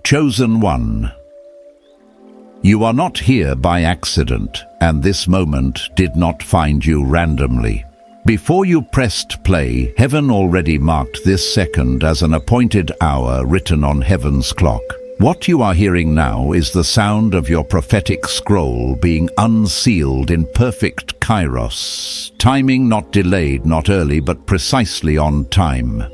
Chosen one. You are not here by accident, and this moment did not find you randomly. Before you pressed play, heaven already marked this second as an appointed hour written on heaven's clock. What you are hearing now is the sound of your prophetic scroll being unsealed in perfect Kairos. Timing not delayed, not early, but precisely on time.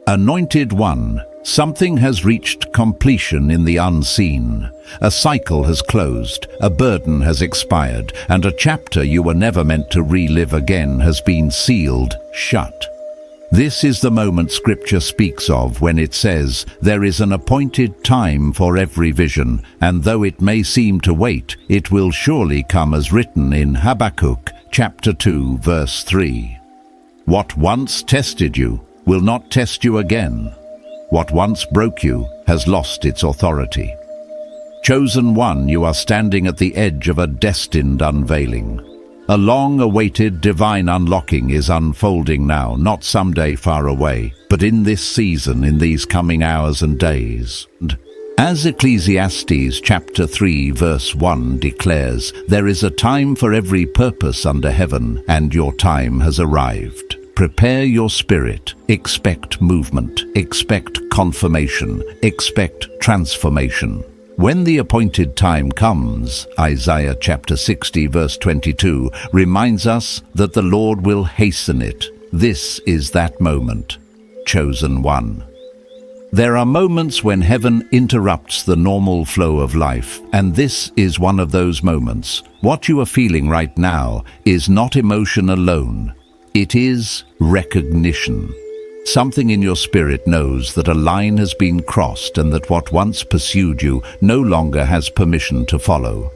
Anointed one, something has reached completion in the unseen. A cycle has closed, a burden has expired, and a chapter you were never meant to relive again has been sealed shut. This is the moment Scripture speaks of when it says, "There is an appointed time for every vision, and though it may seem to wait, it will surely come," as written in Habakkuk chapter 2, verse 3. What once tested you will not test you again. What once broke you has lost its authority. Chosen one, you are standing at the edge of a destined unveiling. A long-awaited divine unlocking is unfolding now, not someday far away, but in this season, in these coming hours and days. As Ecclesiastes chapter 3 verse 1 declares, there is a time for every purpose under heaven, and your time has arrived. Prepare your spirit, expect movement, expect confirmation, expect transformation. When the appointed time comes, Isaiah chapter 60 verse 22 reminds us that the Lord will hasten it. This is that moment. Chosen one. There are moments when heaven interrupts the normal flow of life, and this is one of those moments. What you are feeling right now is not emotion alone. It is recognition. Something in your spirit knows that a line has been crossed and that what once pursued you no longer has permission to follow.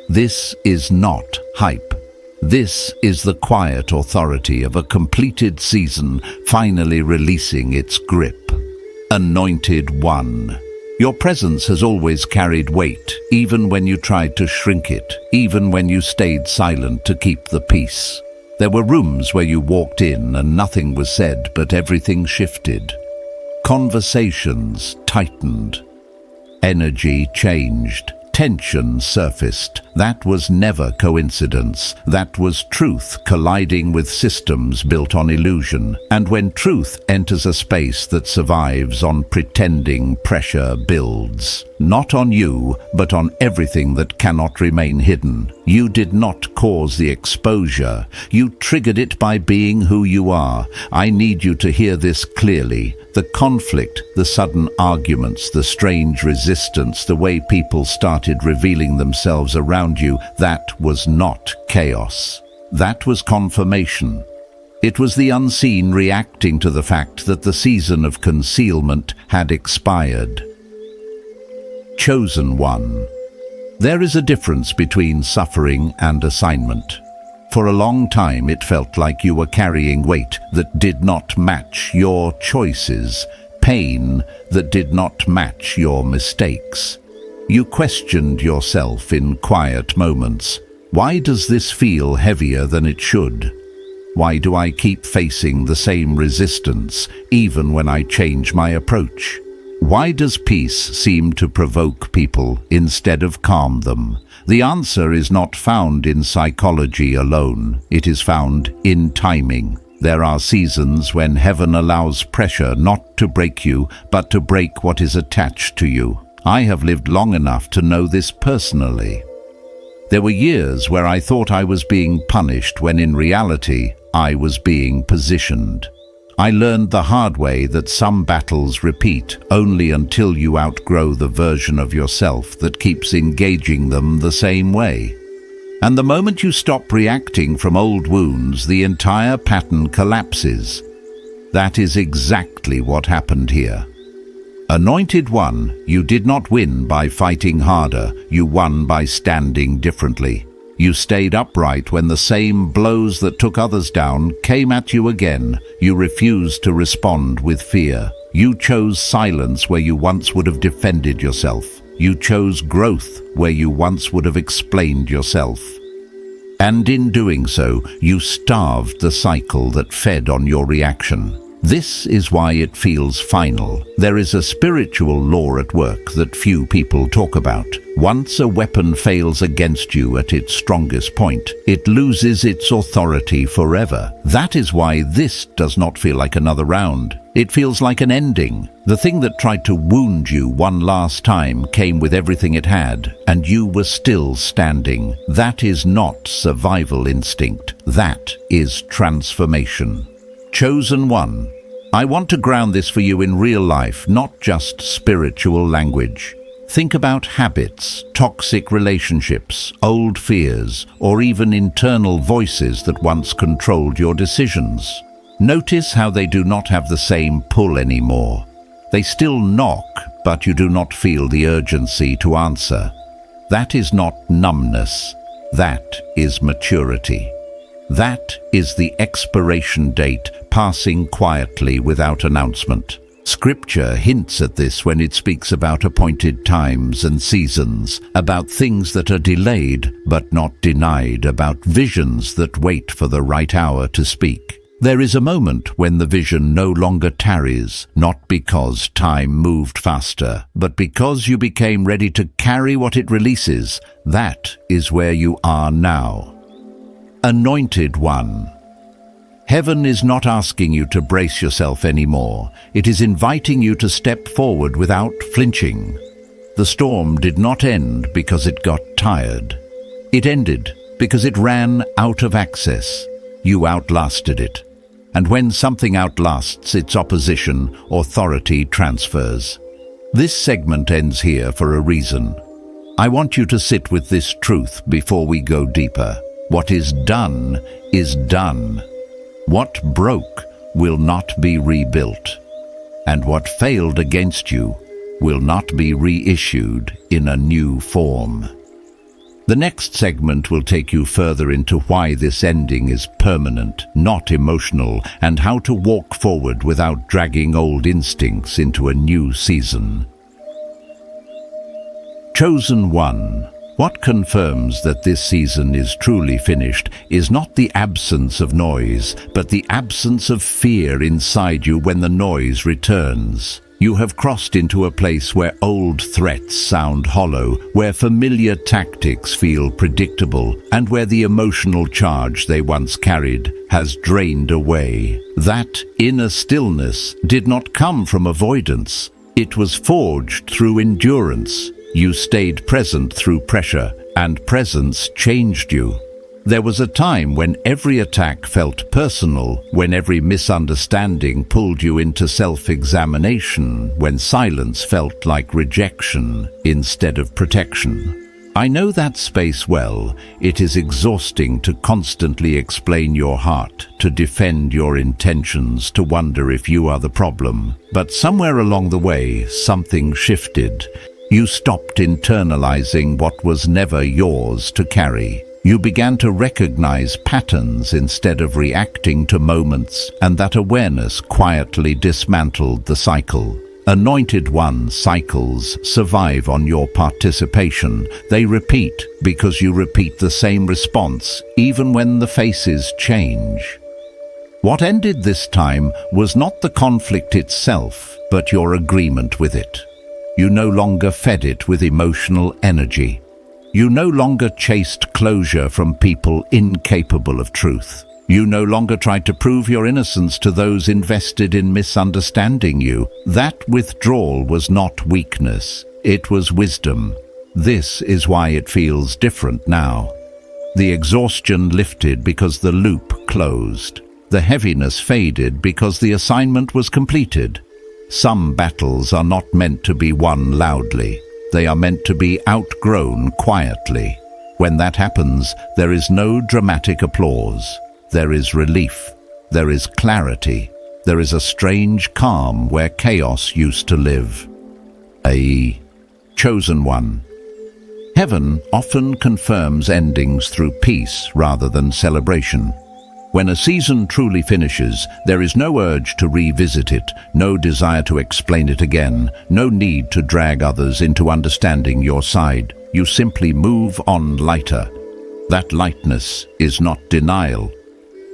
This is not hype. This is the quiet authority of a completed season finally releasing its grip. Anointed one. Your presence has always carried weight, even when you tried to shrink it, even when you stayed silent to keep the peace. There were rooms where you walked in and nothing was said, but everything shifted. Conversations tightened. Energy changed. Tension surfaced. That was never coincidence. That was truth colliding with systems built on illusion. And when truth enters a space that survives on pretending, pressure builds. Not on you, but on everything that cannot remain hidden. You did not cause the exposure. You triggered it by being who you are. I need you to hear this clearly. The conflict, the sudden arguments, the strange resistance, the way people started revealing themselves around you, that was not chaos. That was confirmation. It was the unseen reacting to the fact that the season of concealment had expired. Chosen one. There is a difference between suffering and assignment. For a long time it felt like you were carrying weight that did not match your choices, pain that did not match your mistakes. You questioned yourself in quiet moments. Why does this feel heavier than it should? Why do I keep facing the same resistance, even when I change my approach? Why does peace seem to provoke people instead of calm them? The answer is not found in psychology alone. It is found in timing. There are seasons when heaven allows pressure not to break you, but to break what is attached to you. I have lived long enough to know this personally. There were years where I thought I was being punished when in reality I was being positioned. I learned the hard way that some battles repeat only until you outgrow the version of yourself that keeps engaging them the same way. And the moment you stop reacting from old wounds, the entire pattern collapses. That is exactly what happened here. Anointed one, you did not win by fighting harder, you won by standing differently. You stayed upright when the same blows that took others down came at you again. You refused to respond with fear. You chose silence where you once would have defended yourself. You chose growth where you once would have explained yourself. And in doing so, you starved the cycle that fed on your reaction. This is why it feels final. There is a spiritual law at work that few people talk about. Once a weapon fails against you at its strongest point, it loses its authority forever. That is why this does not feel like another round. It feels like an ending. The thing that tried to wound you one last time came with everything it had, and you were still standing. That is not survival instinct. That is transformation. Chosen one. I want to ground this for you in real life, not just spiritual language. Think about habits, toxic relationships, old fears, or even internal voices that once controlled your decisions. Notice how they do not have the same pull anymore. They still knock, but you do not feel the urgency to answer. That is not numbness. That is maturity. That is the expiration date passing quietly without announcement. Scripture hints at this when it speaks about appointed times and seasons, about things that are delayed but not denied, about visions that wait for the right hour to speak. There is a moment when the vision no longer tarries, not because time moved faster, but because you became ready to carry what it releases. That is where you are now. Anointed one. Heaven is not asking you to brace yourself anymore. It is inviting you to step forward without flinching. The storm did not end because it got tired. It ended because it ran out of access. You outlasted it. And when something outlasts its opposition, authority transfers. This segment ends here for a reason. I want you to sit with this truth before we go deeper. What is done is done. What broke will not be rebuilt, and what failed against you will not be reissued in a new form. The next segment will take you further into why this ending is permanent, not emotional, and how to walk forward without dragging old instincts into a new season. Chosen one. What confirms that this season is truly finished is not the absence of noise, but the absence of fear inside you when the noise returns. You have crossed into a place where old threats sound hollow, where familiar tactics feel predictable, and where the emotional charge they once carried has drained away. That inner stillness did not come from avoidance. It was forged through endurance. You stayed present through pressure, and presence changed you. There was a time when every attack felt personal, when every misunderstanding pulled you into self-examination, when silence felt like rejection instead of protection. I know that space well. It is exhausting to constantly explain your heart, to defend your intentions, to wonder if you are the problem. But somewhere along the way, something shifted. You stopped internalizing what was never yours to carry. You began to recognize patterns instead of reacting to moments, and that awareness quietly dismantled the cycle. Anointed one cycles survive on your participation. They repeat because you repeat the same response, even when the faces change. What ended this time was not the conflict itself, but your agreement with it. You no longer fed it with emotional energy. You no longer chased closure from people incapable of truth. You no longer tried to prove your innocence to those invested in misunderstanding you. That withdrawal was not weakness, it was wisdom. This is why it feels different now. The exhaustion lifted because the loop closed. The heaviness faded because the assignment was completed. Some battles are not meant to be won loudly. They are meant to be outgrown quietly. When that happens, there is no dramatic applause. There is relief. There is clarity. There is a strange calm where chaos used to live. A chosen one. Heaven often confirms endings through peace rather than celebration. When a season truly finishes, there is no urge to revisit it, no desire to explain it again, no need to drag others into understanding your side. You simply move on lighter. That lightness is not denial.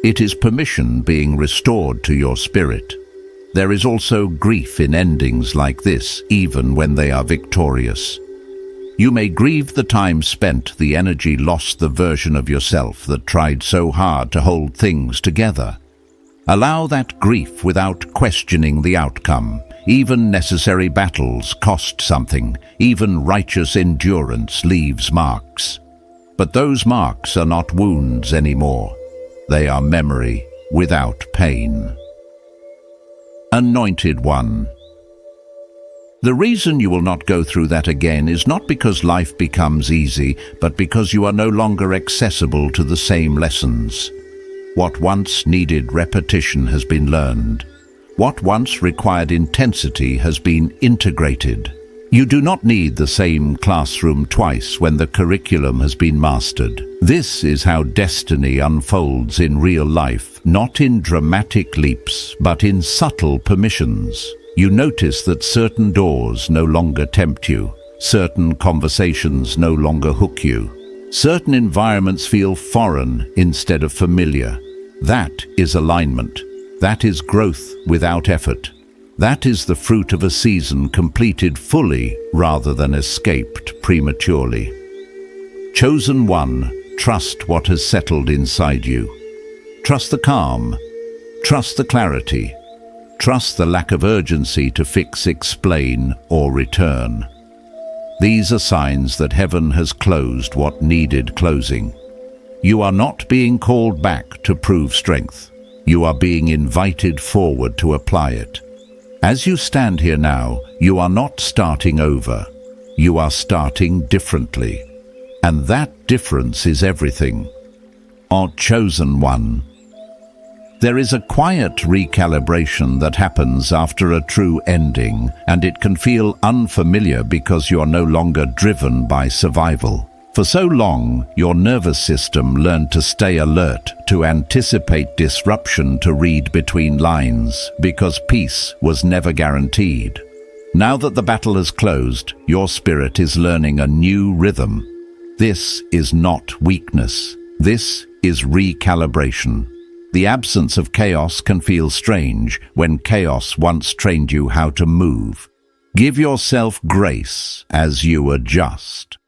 It is permission being restored to your spirit. There is also grief in endings like this, even when they are victorious. You may grieve the time spent, the energy lost, the version of yourself that tried so hard to hold things together. Allow that grief without questioning the outcome. Even necessary battles cost something. Even righteous endurance leaves marks. But those marks are not wounds anymore. They are memory without pain. Anointed One. The reason you will not go through that again is not because life becomes easy, but because you are no longer accessible to the same lessons. What once needed repetition has been learned. What once required intensity has been integrated. You do not need the same classroom twice when the curriculum has been mastered. This is how destiny unfolds in real life, not in dramatic leaps, but in subtle permissions. You notice that certain doors no longer tempt you, certain conversations no longer hook you, certain environments feel foreign instead of familiar. That is alignment. That is growth without effort. That is the fruit of a season completed fully rather than escaped prematurely. Chosen One, trust what has settled inside you. Trust the calm. Trust the clarity. Trust the lack of urgency to fix, explain, or return. These are signs that heaven has closed what needed closing. You are not being called back to prove strength. You are being invited forward to apply it. As you stand here now, you are not starting over. You are starting differently. And that difference is everything. Our chosen one. There is a quiet recalibration that happens after a true ending, and it can feel unfamiliar because you are no longer driven by survival. For so long, your nervous system learned to stay alert, to anticipate disruption, to read between lines, because peace was never guaranteed. Now that the battle has closed, your spirit is learning a new rhythm. This is not weakness. This is recalibration. The absence of chaos can feel strange when chaos once trained you how to move. Give yourself grace as you adjust.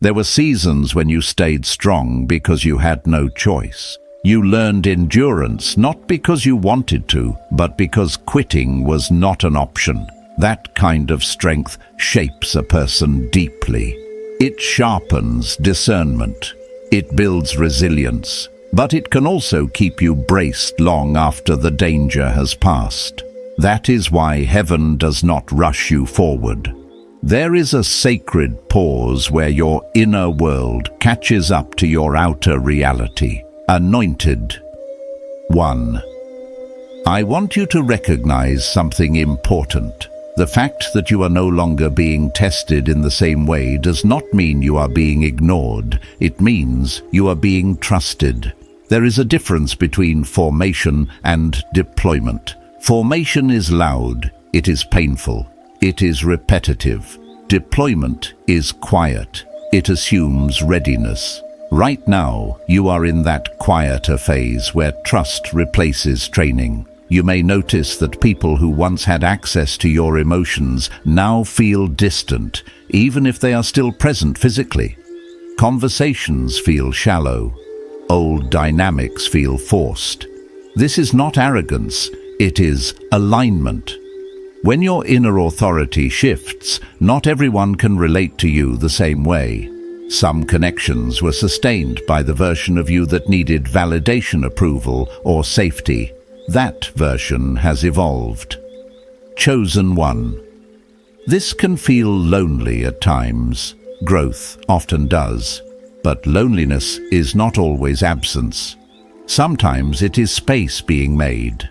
There were seasons when you stayed strong because you had no choice. You learned endurance not because you wanted to, but because quitting was not an option. That kind of strength shapes a person deeply. It sharpens discernment. It builds resilience. But it can also keep you braced long after the danger has passed. That is why heaven does not rush you forward. There is a sacred pause where your inner world catches up to your outer reality. Anointed One. I want you to recognize something important. The fact that you are no longer being tested in the same way does not mean you are being ignored. It means you are being trusted. There is a difference between formation and deployment. Formation is loud, it is painful, it is repetitive. Deployment is quiet, it assumes readiness. Right now, you are in that quieter phase where trust replaces training. You may notice that people who once had access to your emotions now feel distant, even if they are still present physically. Conversations feel shallow. Old dynamics feel forced. This is not arrogance, it is alignment. When your inner authority shifts, not everyone can relate to you the same way. Some connections were sustained by the version of you that needed validation, approval, or safety. That version has evolved. Chosen One. This can feel lonely at times. Growth often does. But loneliness is not always absence. Sometimes it is space being made.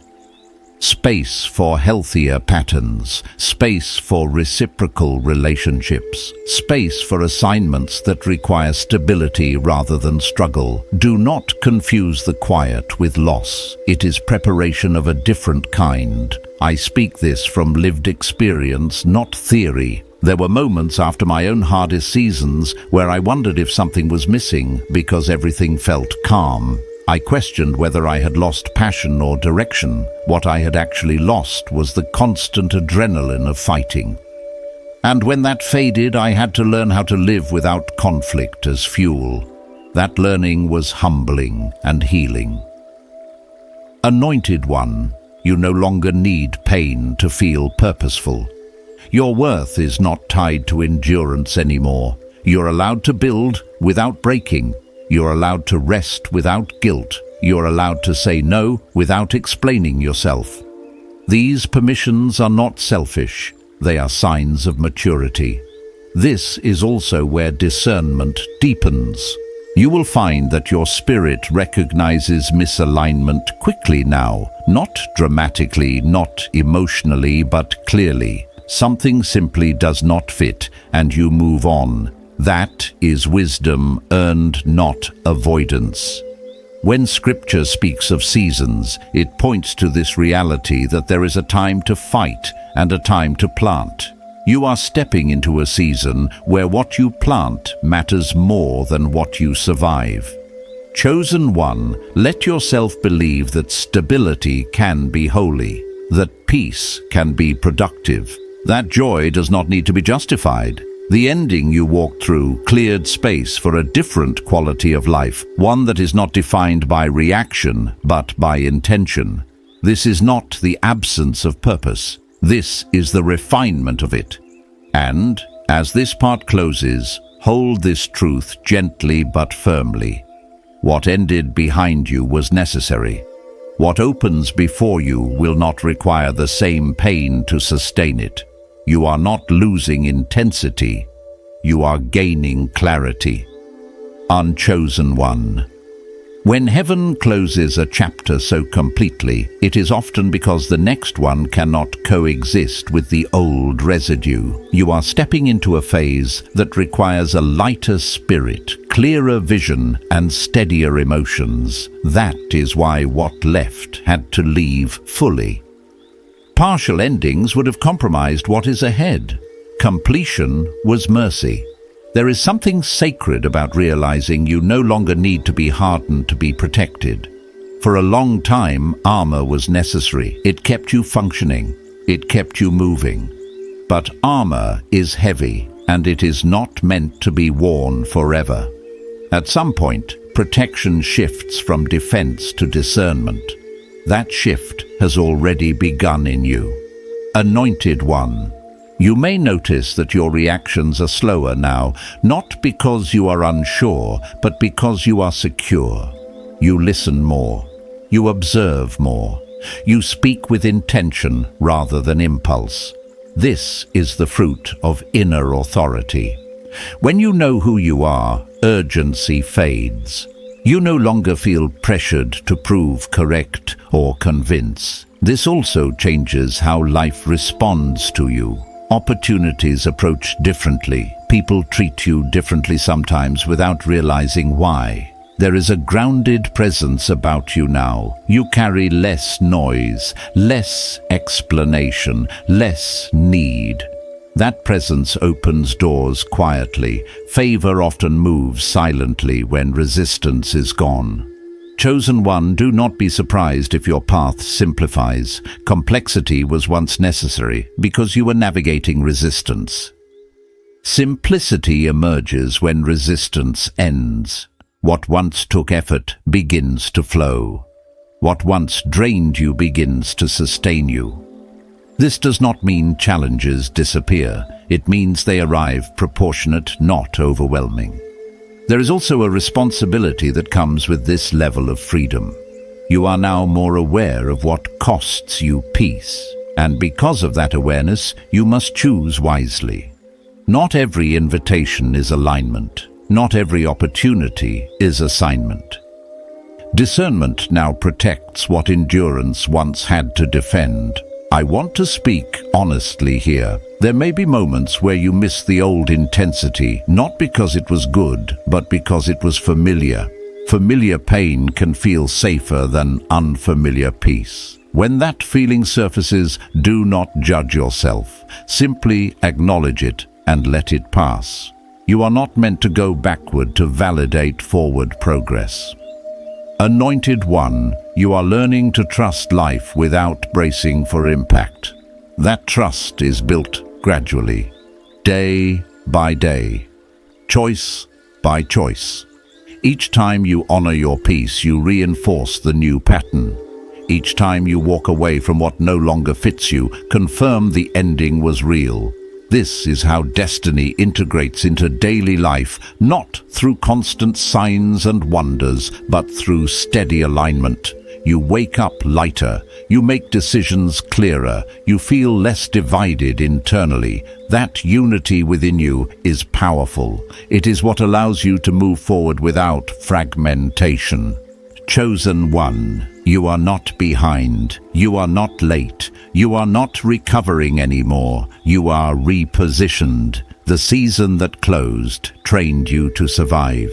Space for healthier patterns, space for reciprocal relationships, space for assignments that require stability rather than struggle. Do not confuse the quiet with loss. It is preparation of a different kind. I speak this from lived experience, not theory. There were moments after my own hardest seasons where I wondered if something was missing because everything felt calm. I questioned whether I had lost passion or direction. What I had actually lost was the constant adrenaline of fighting. And when that faded, I had to learn how to live without conflict as fuel. That learning was humbling and healing. Anointed One, you no longer need pain to feel purposeful. Your worth is not tied to endurance anymore. You're allowed to build without breaking. You're allowed to rest without guilt. You're allowed to say no without explaining yourself. These permissions are not selfish. They are signs of maturity. This is also where discernment deepens. You will find that your spirit recognizes misalignment quickly now, not dramatically, not emotionally, but clearly. Something simply does not fit, and you move on. That is wisdom earned, not avoidance. When Scripture speaks of seasons, it points to this reality that there is a time to fight and a time to plant. You are stepping into a season where what you plant matters more than what you survive. Chosen One, let yourself believe that stability can be holy, that peace can be productive, that joy does not need to be justified. The ending you walked through cleared space for a different quality of life, one that is not defined by reaction, but by intention. This is not the absence of purpose. This is the refinement of it. And, as this part closes, hold this truth gently but firmly. What ended behind you was necessary. What opens before you will not require the same pain to sustain it. You are not losing intensity. You are gaining clarity. Unchosen One. When heaven closes a chapter so completely, it is often because the next one cannot coexist with the old residue. You are stepping into a phase that requires a lighter spirit, clearer vision, and steadier emotions. That is why what left had to leave fully. Partial endings would have compromised what is ahead. Completion was mercy. There is something sacred about realizing you no longer need to be hardened to be protected. For a long time, armor was necessary. It kept you functioning. It kept you moving. But armor is heavy, and it is not meant to be worn forever. At some point, protection shifts from defense to discernment. That shift has already begun in you. Anointed One. You may notice that your reactions are slower now, not because you are unsure, but because you are secure. You listen more. You observe more. You speak with intention rather than impulse. This is the fruit of inner authority. When you know who you are, urgency fades. You no longer feel pressured to prove correct or convince. This also changes how life responds to you. Opportunities approach differently. People treat you differently sometimes without realizing why. There is a grounded presence about you now. You carry less noise, less explanation, less need. That presence opens doors quietly. Favor often moves silently when resistance is gone. Chosen One, do not be surprised if your path simplifies. Complexity was once necessary because you were navigating resistance. Simplicity emerges when resistance ends. What once took effort begins to flow. What once drained you begins to sustain you. This does not mean challenges disappear. It means they arrive proportionate, not overwhelming. There is also a responsibility that comes with this level of freedom. You are now more aware of what costs you peace, and because of that awareness, you must choose wisely. Not every invitation is alignment. Not every opportunity is assignment. Discernment now protects what endurance once had to defend. I want to speak honestly here. There may be moments where you miss the old intensity, not because it was good, but because it was familiar. Familiar pain can feel safer than unfamiliar peace. When that feeling surfaces, do not judge yourself. Simply acknowledge it and let it pass. You are not meant to go backward to validate forward progress. Anointed One, you are learning to trust life without bracing for impact. That trust is built gradually, day by day, choice by choice. Each time you honor your peace, you reinforce the new pattern. Each time you walk away from what no longer fits you, confirm the ending was real. This is how destiny integrates into daily life, not through constant signs and wonders, but through steady alignment. You wake up lighter, you make decisions clearer, you feel less divided internally. That unity within you is powerful. It is what allows you to move forward without fragmentation. Chosen One, you are not behind, you are not late, you are not recovering anymore, you are repositioned. The season that closed trained you to survive.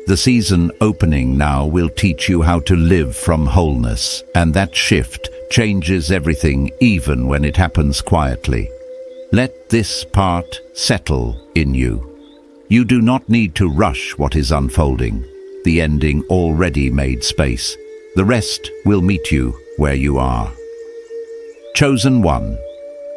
The season opening now will teach you how to live from wholeness, and that shift changes everything even when it happens quietly. Let this part settle in you. You do not need to rush what is unfolding. The ending already made space. The rest will meet you where you are. Chosen One.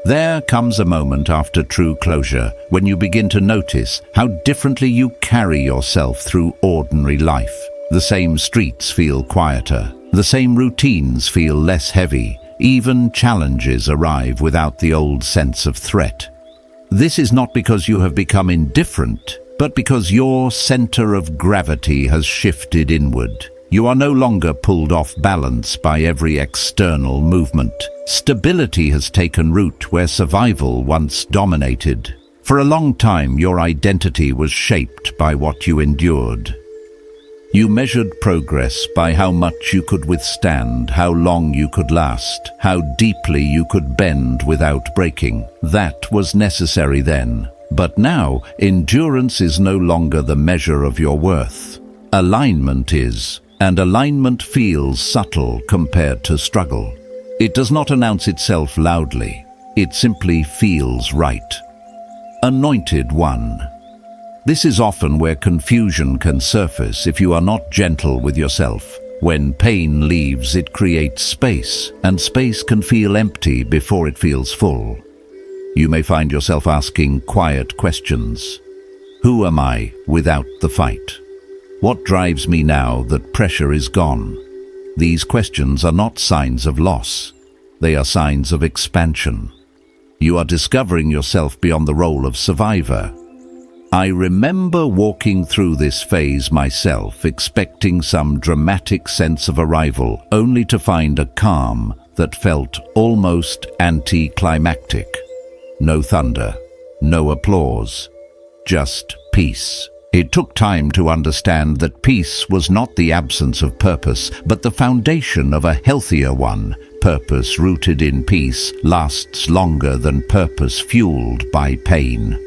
There comes a moment after true closure when you begin to notice how differently you carry yourself through ordinary life. The same streets feel quieter. The same routines feel less heavy. Even challenges arrive without the old sense of threat. This is not because you have become indifferent, but because your center of gravity has shifted inward. You are no longer pulled off balance by every external movement. Stability has taken root where survival once dominated. For a long time, your identity was shaped by what you endured. You measured progress by how much you could withstand, how long you could last, how deeply you could bend without breaking. That was necessary then. But now, endurance is no longer the measure of your worth. Alignment is. And alignment feels subtle compared to struggle. It does not announce itself loudly. It simply feels right. Anointed One. This is often where confusion can surface if you are not gentle with yourself. When pain leaves, it creates space, and space can feel empty before it feels full. You may find yourself asking quiet questions. Who am I without the fight? What drives me now that pressure is gone? These questions are not signs of loss. They are signs of expansion. You are discovering yourself beyond the role of survivor. I remember walking through this phase myself, expecting some dramatic sense of arrival, only to find a calm that felt almost anticlimactic. No thunder, no applause, just peace. It took time to understand that peace was not the absence of purpose, but the foundation of a healthier one. Purpose rooted in peace lasts longer than purpose fueled by pain.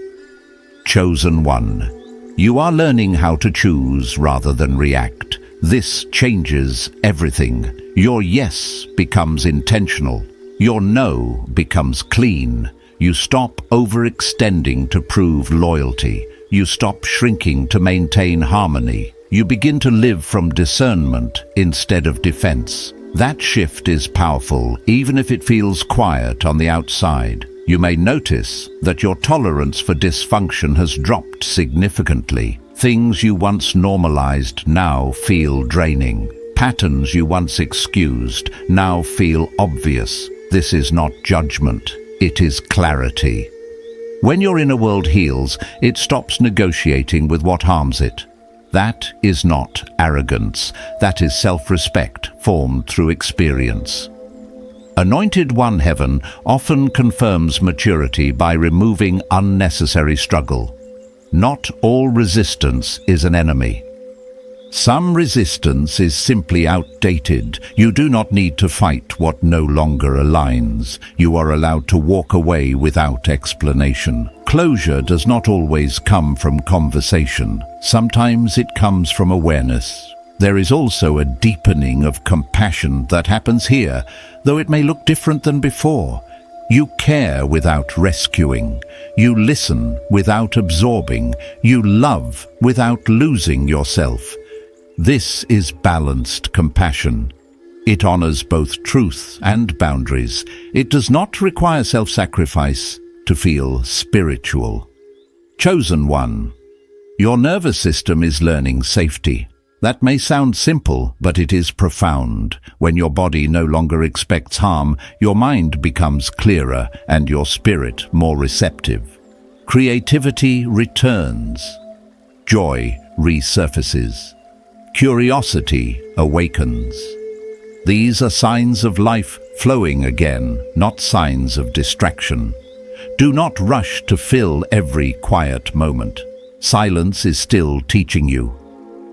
Chosen One. You are learning how to choose rather than react. This changes everything. Your yes becomes intentional. Your no becomes clean. You stop overextending to prove loyalty. You stop shrinking to maintain harmony. You begin to live from discernment instead of defense. That shift is powerful, even if it feels quiet on the outside. You may notice that your tolerance for dysfunction has dropped significantly. Things you once normalized now feel draining. Patterns you once excused now feel obvious. This is not judgment, it is clarity. When your inner world heals, it stops negotiating with what harms it. That is not arrogance. That is self-respect formed through experience. Anointed One Heaven often confirms maturity by removing unnecessary struggle. Not all resistance is an enemy. Some resistance is simply outdated. You do not need to fight what no longer aligns. You are allowed to walk away without explanation. Closure does not always come from conversation. Sometimes it comes from awareness. There is also a deepening of compassion that happens here, though it may look different than before. You care without rescuing. You listen without absorbing. You love without losing yourself. This is balanced compassion. It honors both truth and boundaries. It does not require self-sacrifice to feel spiritual. Chosen one. Your nervous system is learning safety. That may sound simple, but it is profound. When your body no longer expects harm, your mind becomes clearer and your spirit more receptive. Creativity returns. Joy resurfaces. Curiosity awakens. These are signs of life flowing again, not signs of distraction. Do not rush to fill every quiet moment. Silence is still teaching you.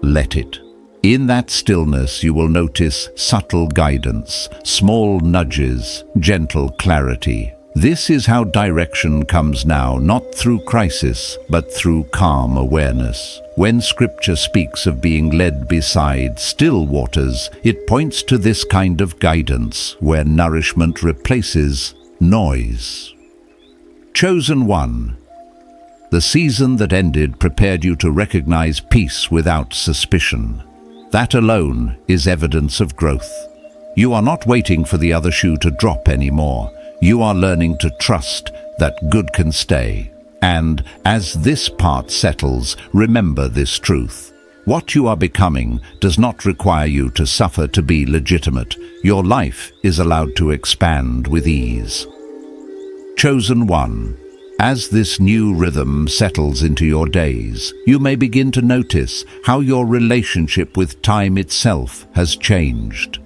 Let it. In that stillness you will notice subtle guidance, small nudges, gentle clarity. This is how direction comes now, not through crisis, but through calm awareness. When Scripture speaks of being led beside still waters, it points to this kind of guidance, where nourishment replaces noise. Chosen one. The season that ended prepared you to recognize peace without suspicion. That alone is evidence of growth. You are not waiting for the other shoe to drop anymore. You are learning to trust that good can stay. And as this part settles, remember this truth. What you are becoming does not require you to suffer to be legitimate. Your life is allowed to expand with ease. Chosen one. As this new rhythm settles into your days, you may begin to notice how your relationship with time itself has changed.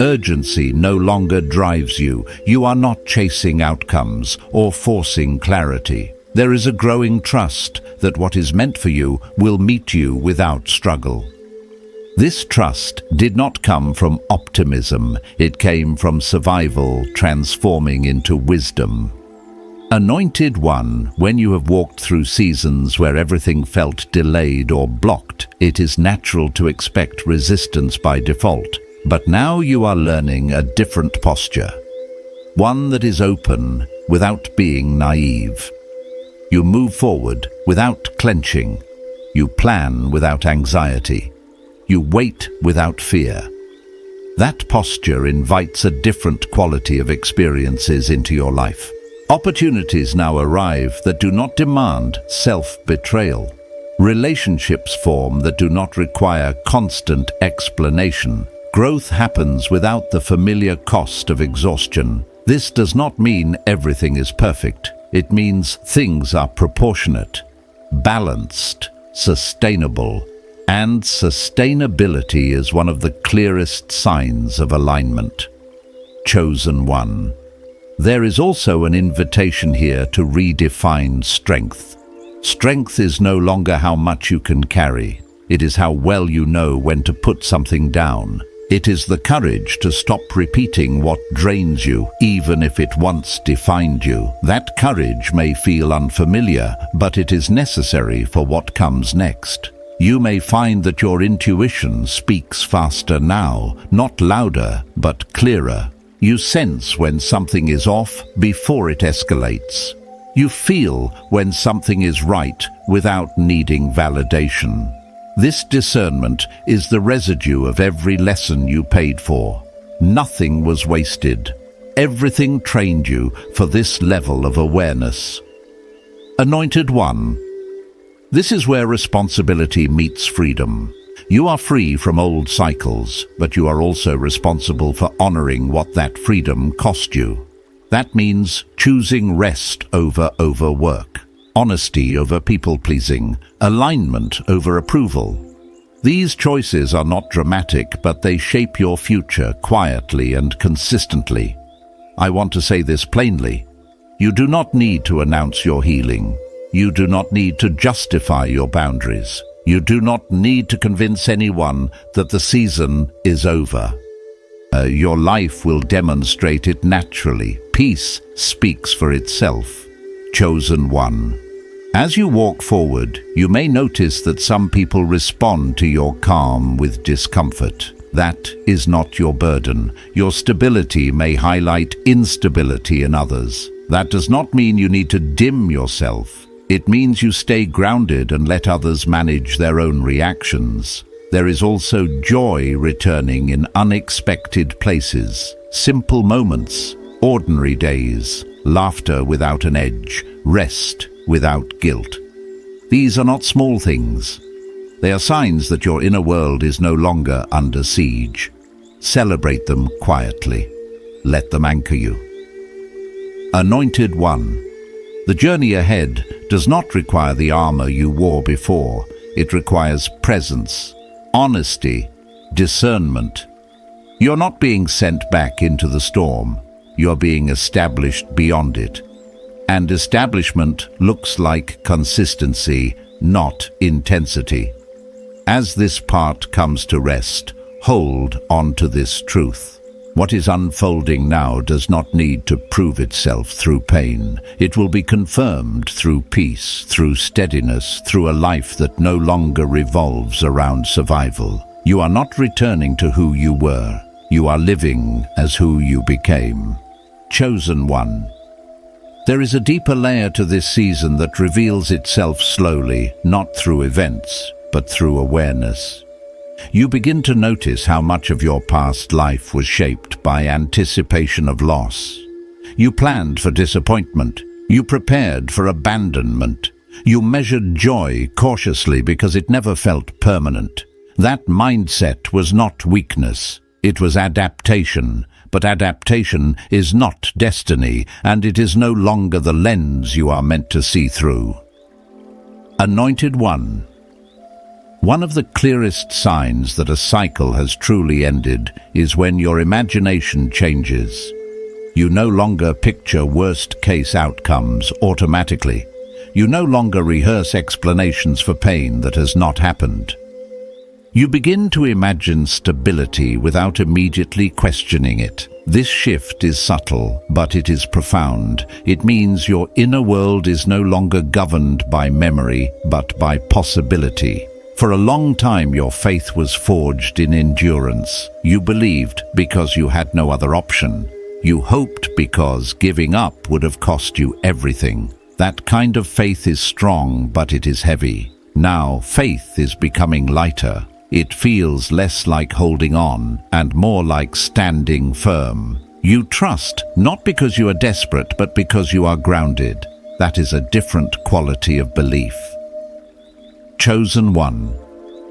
Urgency no longer drives you. You are not chasing outcomes or forcing clarity. There is a growing trust that what is meant for you will meet you without struggle. This trust did not come from optimism. It came from survival transforming into wisdom. Anointed one, when you have walked through seasons where everything felt delayed or blocked, it is natural to expect resistance by default. But now you are learning a different posture. One that is open without being naive. You move forward without clenching. You plan without anxiety. You wait without fear. That posture invites a different quality of experiences into your life. Opportunities now arrive that do not demand self-betrayal. Relationships form that do not require constant explanation. Growth happens without the familiar cost of exhaustion. This does not mean everything is perfect. It means things are proportionate, balanced, sustainable, and sustainability is one of the clearest signs of alignment. Chosen one. There is also an invitation here to redefine strength. Strength is no longer how much you can carry. It is how well you know when to put something down. It is the courage to stop repeating what drains you, even if it once defined you. That courage may feel unfamiliar, but it is necessary for what comes next. You may find that your intuition speaks faster now, not louder, but clearer. You sense when something is off before it escalates. You feel when something is right without needing validation. This discernment is the residue of every lesson you paid for. Nothing was wasted. Everything trained you for this level of awareness. Anointed one. This is where responsibility meets freedom. You are free from old cycles, but you are also responsible for honoring what that freedom cost you. That means choosing rest over overwork, honesty over people-pleasing, alignment over approval. These choices are not dramatic, but they shape your future quietly and consistently. I want to say this plainly. You do not need to announce your healing. You do not need to justify your boundaries. You do not need to convince anyone that the season is over. Your life will demonstrate it naturally. Peace speaks for itself. Chosen one. As you walk forward, you may notice that some people respond to your calm with discomfort. That is not your burden. Your stability may highlight instability in others. That does not mean you need to dim yourself. It means you stay grounded and let others manage their own reactions. There is also joy returning in unexpected places, simple moments, ordinary days, laughter without an edge, rest without guilt. These are not small things. They are signs that your inner world is no longer under siege. Celebrate them quietly. Let them anchor you. Anointed One. The journey ahead does not require the armor you wore before. It requires presence, honesty, discernment. You're not being sent back into the storm. You're being established beyond it. And establishment looks like consistency, not intensity. As this part comes to rest, hold on to this truth. What is unfolding now does not need to prove itself through pain. It will be confirmed through peace, through steadiness, through a life that no longer revolves around survival. You are not returning to who you were. You are living as who you became. Chosen One. There is a deeper layer to this season that reveals itself slowly, not through events, but through awareness. You begin to notice how much of your past life was shaped by anticipation of loss. You planned for disappointment. You prepared for abandonment. You measured joy cautiously because it never felt permanent. That mindset was not weakness. It was adaptation. But adaptation is not destiny, and it is no longer the lens you are meant to see through. Anointed One. One of the clearest signs that a cycle has truly ended is when your imagination changes. You no longer picture worst-case outcomes automatically. You no longer rehearse explanations for pain that has not happened. You begin to imagine stability without immediately questioning it. This shift is subtle, but it is profound. It means your inner world is no longer governed by memory, but by possibility. For a long time, your faith was forged in endurance. You believed because you had no other option. You hoped because giving up would have cost you everything. That kind of faith is strong, but it is heavy. Now, faith is becoming lighter. It feels less like holding on and more like standing firm. You trust, not because you are desperate, but because you are grounded. That is a different quality of belief. Chosen One.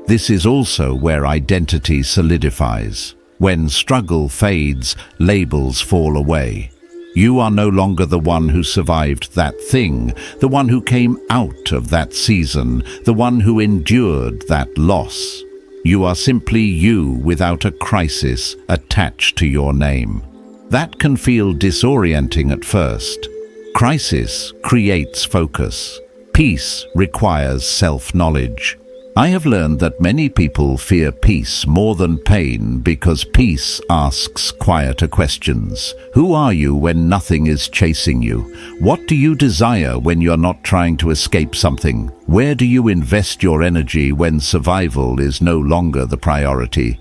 This is also where identity solidifies. When struggle fades, labels fall away. You are no longer the one who survived that thing, the one who came out of that season, the one who endured that loss. You are simply you without a crisis attached to your name. That can feel disorienting at first. Crisis creates focus. Peace requires self-knowledge. I have learned that many people fear peace more than pain because peace asks quieter questions. Who are you when nothing is chasing you? What do you desire when you're not trying to escape something? Where do you invest your energy when survival is no longer the priority?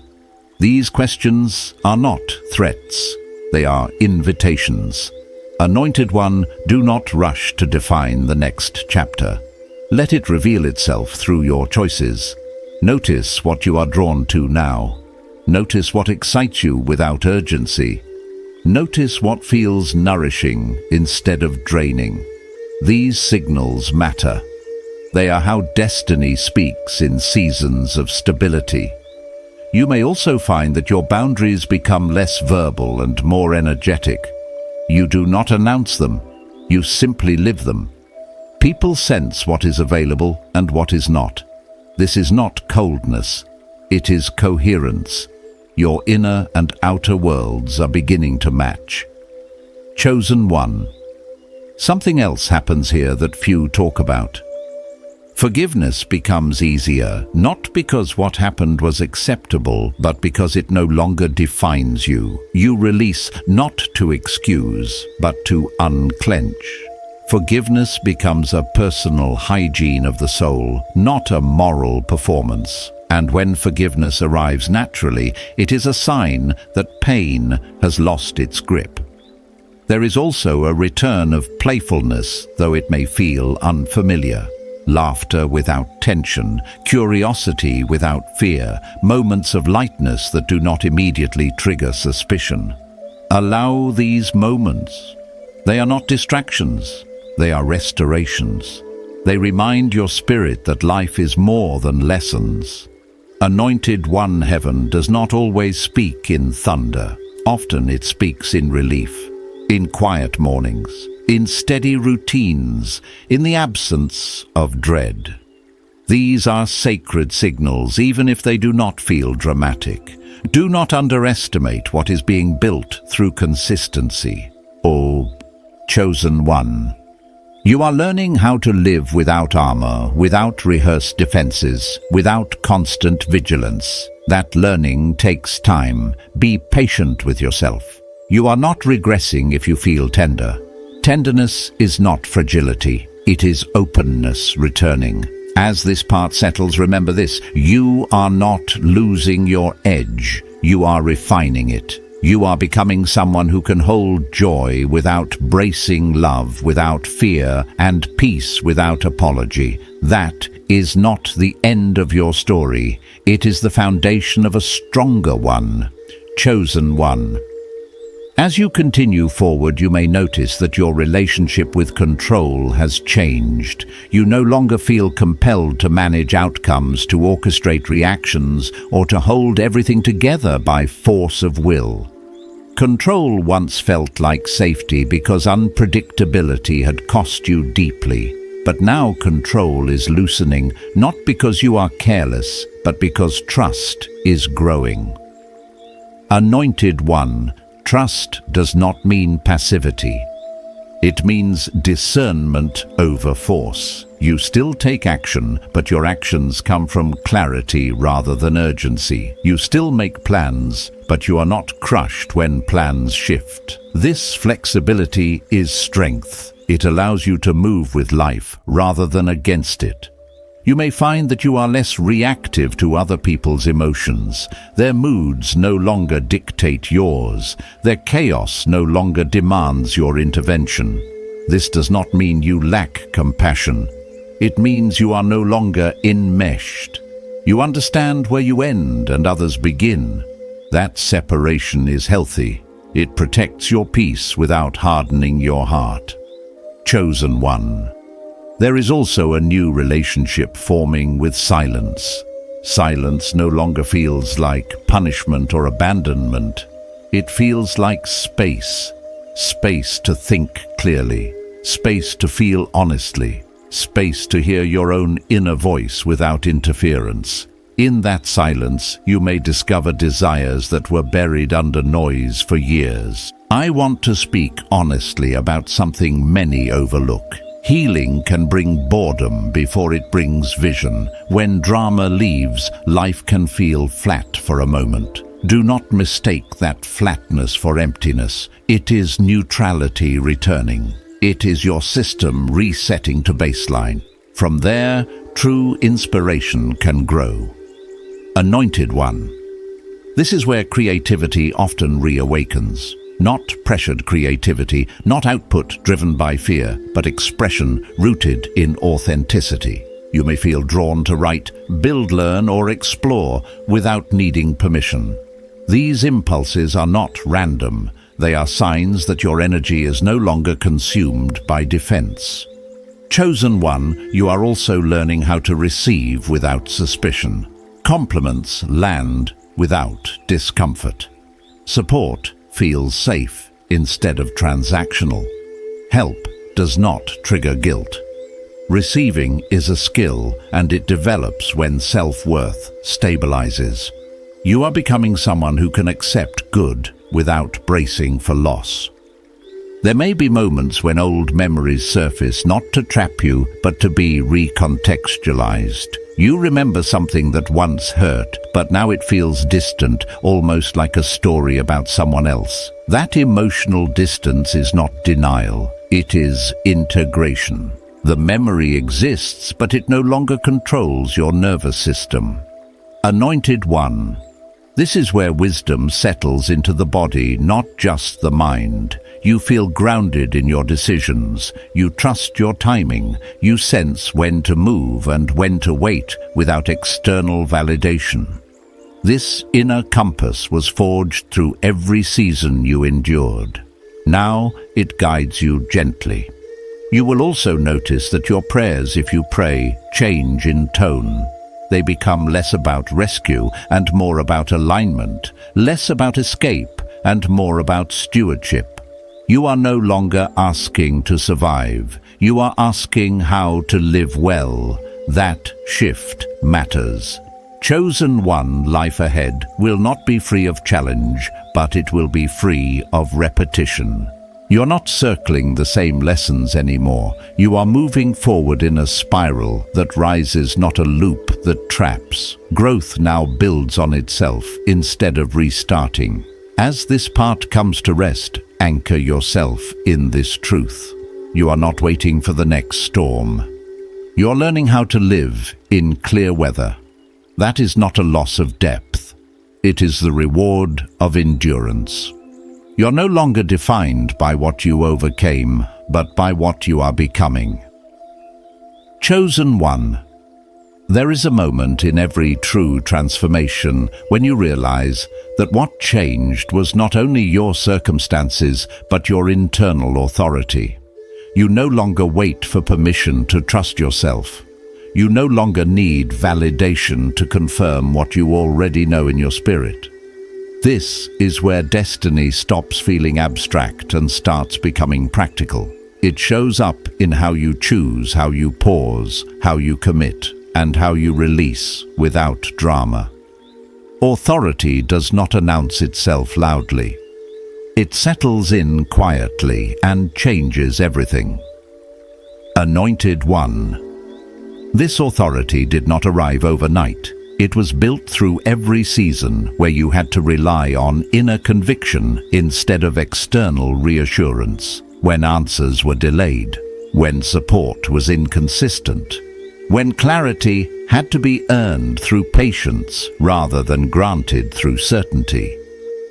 These questions are not threats. They are invitations. Anointed One, do not rush to define the next chapter. Let it reveal itself through your choices. Notice what you are drawn to now. Notice what excites you without urgency. Notice what feels nourishing instead of draining. These signals matter. They are how destiny speaks in seasons of stability. You may also find that your boundaries become less verbal and more energetic. You do not announce them. You simply live them. People sense what is available and what is not. This is not coldness. It is coherence. Your inner and outer worlds are beginning to match. Chosen One. Something else happens here that few talk about. Forgiveness becomes easier, not because what happened was acceptable, but because it no longer defines you. You release not to excuse, but to unclench. Forgiveness becomes a personal hygiene of the soul, not a moral performance. And when forgiveness arrives naturally, it is a sign that pain has lost its grip. There is also a return of playfulness, though it may feel unfamiliar. Laughter without tension, curiosity without fear, moments of lightness that do not immediately trigger suspicion. Allow these moments. They are not distractions, they are restorations. They remind your spirit that life is more than lessons. Anointed One Heaven does not always speak in thunder. Often it speaks in relief, in quiet mornings, in steady routines, in the absence of dread. These are sacred signals, even if they do not feel dramatic. Do not underestimate what is being built through consistency. O Chosen One, you are learning how to live without armor, without rehearsed defenses, without constant vigilance. That learning takes time. Be patient with yourself. You are not regressing if you feel tender. Tenderness is not fragility. It is openness returning. As this part settles, remember this: you are not losing your edge. You are refining it. You are becoming someone who can hold joy without bracing love, without fear, and peace without apology. That is not the end of your story. It is the foundation of a stronger one. Chosen One. As you continue forward, you may notice that your relationship with control has changed. You no longer feel compelled to manage outcomes, to orchestrate reactions, or to hold everything together by force of will. Control once felt like safety because unpredictability had cost you deeply. But now control is loosening, not because you are careless, but because trust is growing. Anointed One, trust does not mean passivity. It means discernment over force. You still take action, but your actions come from clarity rather than urgency. You still make plans, but you are not crushed when plans shift. This flexibility is strength. It allows you to move with life rather than against it. You may find that you are less reactive to other people's emotions. Their moods no longer dictate yours. Their chaos no longer demands your intervention. This does not mean you lack compassion. It means you are no longer enmeshed. You understand where you end and others begin. That separation is healthy. It protects your peace without hardening your heart. Chosen One. There is also a new relationship forming with silence. Silence no longer feels like punishment or abandonment. It feels like space. Space to think clearly. Space to feel honestly. Space to hear your own inner voice without interference. In that silence, you may discover desires that were buried under noise for years. I want to speak honestly about something many overlook. Healing can bring boredom before it brings vision. When drama leaves, life can feel flat for a moment. Do not mistake that flatness for emptiness. It is neutrality returning. It is your system resetting to baseline. From there, true inspiration can grow. Anointed One. This is where creativity often reawakens. Not pressured creativity, not output driven by fear, but expression rooted in authenticity. You may feel drawn to write, build, learn, or explore without needing permission. These impulses are not random. They are signs that your energy is no longer consumed by defense. Chosen One, you are also learning how to receive without suspicion. Compliments land without discomfort. Support feels safe instead of transactional. Help does not trigger guilt. Receiving is a skill, and it develops when self-worth stabilizes. You are becoming someone who can accept good without bracing for loss. There may be moments when old memories surface, not to trap you, but to be recontextualized. You remember something that once hurt, but now it feels distant, almost like a story about someone else. That emotional distance is not denial, it is integration. The memory exists, but it no longer controls your nervous system. Anointed One. This is where wisdom settles into the body, not just the mind. You feel grounded in your decisions. You trust your timing. You sense when to move and when to wait without external validation. This inner compass was forged through every season you endured. Now it guides you gently. You will also notice that your prayers, if you pray, change in tone. They become less about rescue and more about alignment, less about escape and more about stewardship. You are no longer asking to survive. You are asking how to live well. That shift matters. Chosen one, life ahead will not be free of challenge, but it will be free of repetition. You're not circling the same lessons anymore. You are moving forward in a spiral that rises, not a loop that traps. Growth now builds on itself instead of restarting. As this part comes to rest, anchor yourself in this truth. You are not waiting for the next storm. You're learning how to live in clear weather. That is not a loss of depth. It is the reward of endurance. You're no longer defined by what you overcame, but by what you are becoming. Chosen one. There is a moment in every true transformation when you realize that what changed was not only your circumstances, but your internal authority. You no longer wait for permission to trust yourself. You no longer need validation to confirm what you already know in your spirit. This is where destiny stops feeling abstract and starts becoming practical. It shows up in how you choose, how you pause, how you commit, and how you release without drama. Authority does not announce itself loudly. It settles in quietly and changes everything. Anointed one. This authority did not arrive overnight. It was built through every season where you had to rely on inner conviction instead of external reassurance, when answers were delayed, when support was inconsistent, when clarity had to be earned through patience rather than granted through certainty.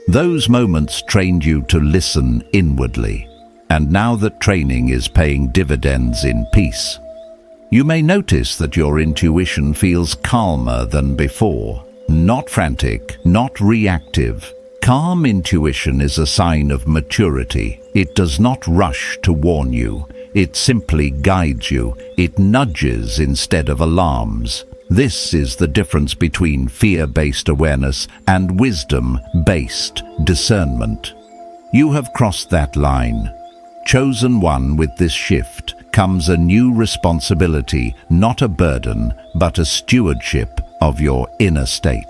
Those moments trained you to listen inwardly, and now that training is paying dividends in peace. You may notice that your intuition feels calmer than before. Not frantic, not reactive. Calm intuition is a sign of maturity. It does not rush to warn you. It simply guides you. It nudges instead of alarms. This is the difference between fear-based awareness and wisdom-based discernment. You have crossed that line. Chosen one, with this shift comes a new responsibility, not a burden, but a stewardship of your inner state.